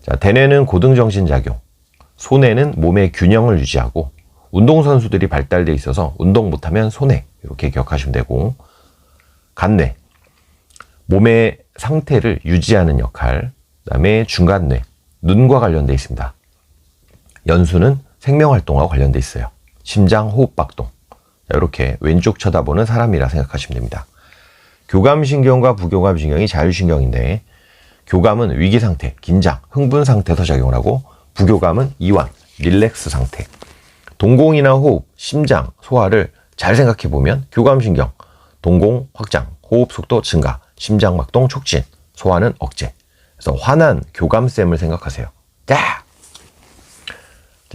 자, 대뇌는 고등정신작용, 소뇌는 몸의 균형을 유지하고, 운동선수들이 발달되어 있어서 운동 못하면 소뇌, 이렇게 기억하시면 되고, 간뇌, 몸의 상태를 유지하는 역할, 그 다음에 중간뇌, 눈과 관련되어 있습니다. 연수는 생명활동과 관련되어 있어요. 심장, 호흡박동. 이렇게 왼쪽 쳐다보는 사람이라 생각하시면 됩니다. 교감신경과 부교감신경이 자율신경인데, 교감은 위기상태, 긴장, 흥분 상태에서 작용을 하고, 부교감은 이완, 릴렉스 상태. 동공이나 호흡, 심장, 소화를 잘 생각해 보면 교감신경, 동공 확장, 호흡 속도 증가, 심장박동 촉진, 소화는 억제. 그래서 환한 교감샘을 생각하세요. 자,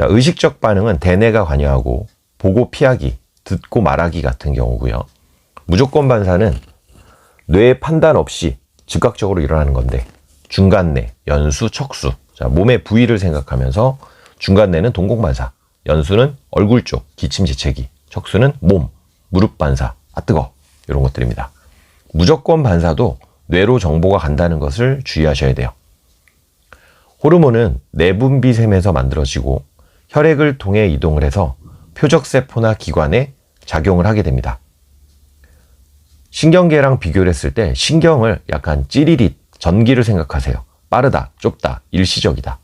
의식적 반응은 대뇌가 관여하고, 보고 피하기, 듣고 말하기 같은 경우고요. 무조건 반사는 뇌의 판단 없이 즉각적으로 일어나는 건데, 중간뇌, 연수, 척수. 자, 몸의 부위를 생각하면서 중간뇌는 동공반사, 연수는 얼굴 쪽, 기침 재채기, 척수는 몸, 무릎 반사, 아 뜨거, 이런 것들입니다. 무조건 반사도 뇌로 정보가 간다는 것을 주의하셔야 돼요. 호르몬은 내분비샘에서 만들어지고 혈액을 통해 이동을 해서 표적세포나 기관에 작용을 하게 됩니다. 신경계랑 비교를 했을 때 신경을 약간 찌리릿, 전기를 생각하세요. 빠르다, 좁다, 일시적이다.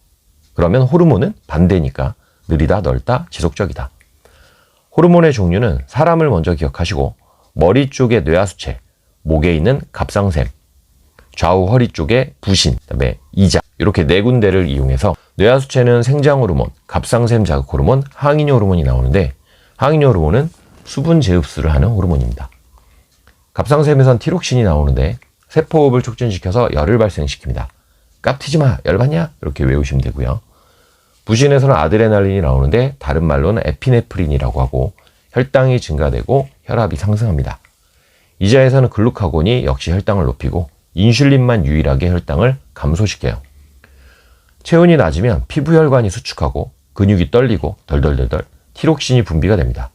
그러면 호르몬은 반대니까 느리다, 넓다, 지속적이다. 호르몬의 종류는 사람을 먼저 기억하시고, 머리 쪽에 뇌하수체, 목에 있는 갑상샘, 좌우 허리 쪽에 부신, 그다음에 이자, 이렇게 네 군데를 이용해서 뇌하수체는 생장 호르몬, 갑상샘 자극 호르몬, 항인효 호르몬이 나오는데, 항인효 호르몬은 수분 재흡수를 하는 호르몬입니다. 갑상샘에선 티록신이 나오는데 세포호흡을 촉진시켜서 열을 발생시킵니다. 깝티지 마, 열받냐? 이렇게 외우시면 되고요. 부신에서는 아드레날린이 나오는데 다른 말로는 에피네프린이라고 하고 혈당이 증가되고 혈압이 상승합니다. 이자에서는 글루카곤이 역시 혈당을 높이고 인슐린만 유일하게 혈당을 감소시켜요. 체온이 낮으면 피부혈관이 수축하고 근육이 떨리고 덜덜덜덜 티록신이 분비가 됩니다.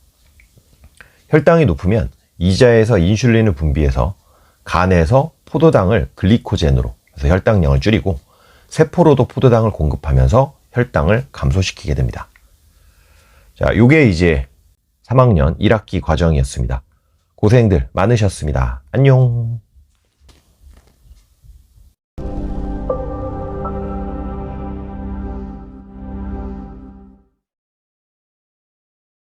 혈당이 높으면 이자에서 인슐린을 분비해서 간에서 포도당을 글리코젠으로, 그래서 혈당량을 줄이고 세포로도 포도당을 공급하면서 혈당을 감소시키게 됩니다. 자, 요게 이제 3학년 1학기 과정이었습니다. 고생들 많으셨습니다. 안녕.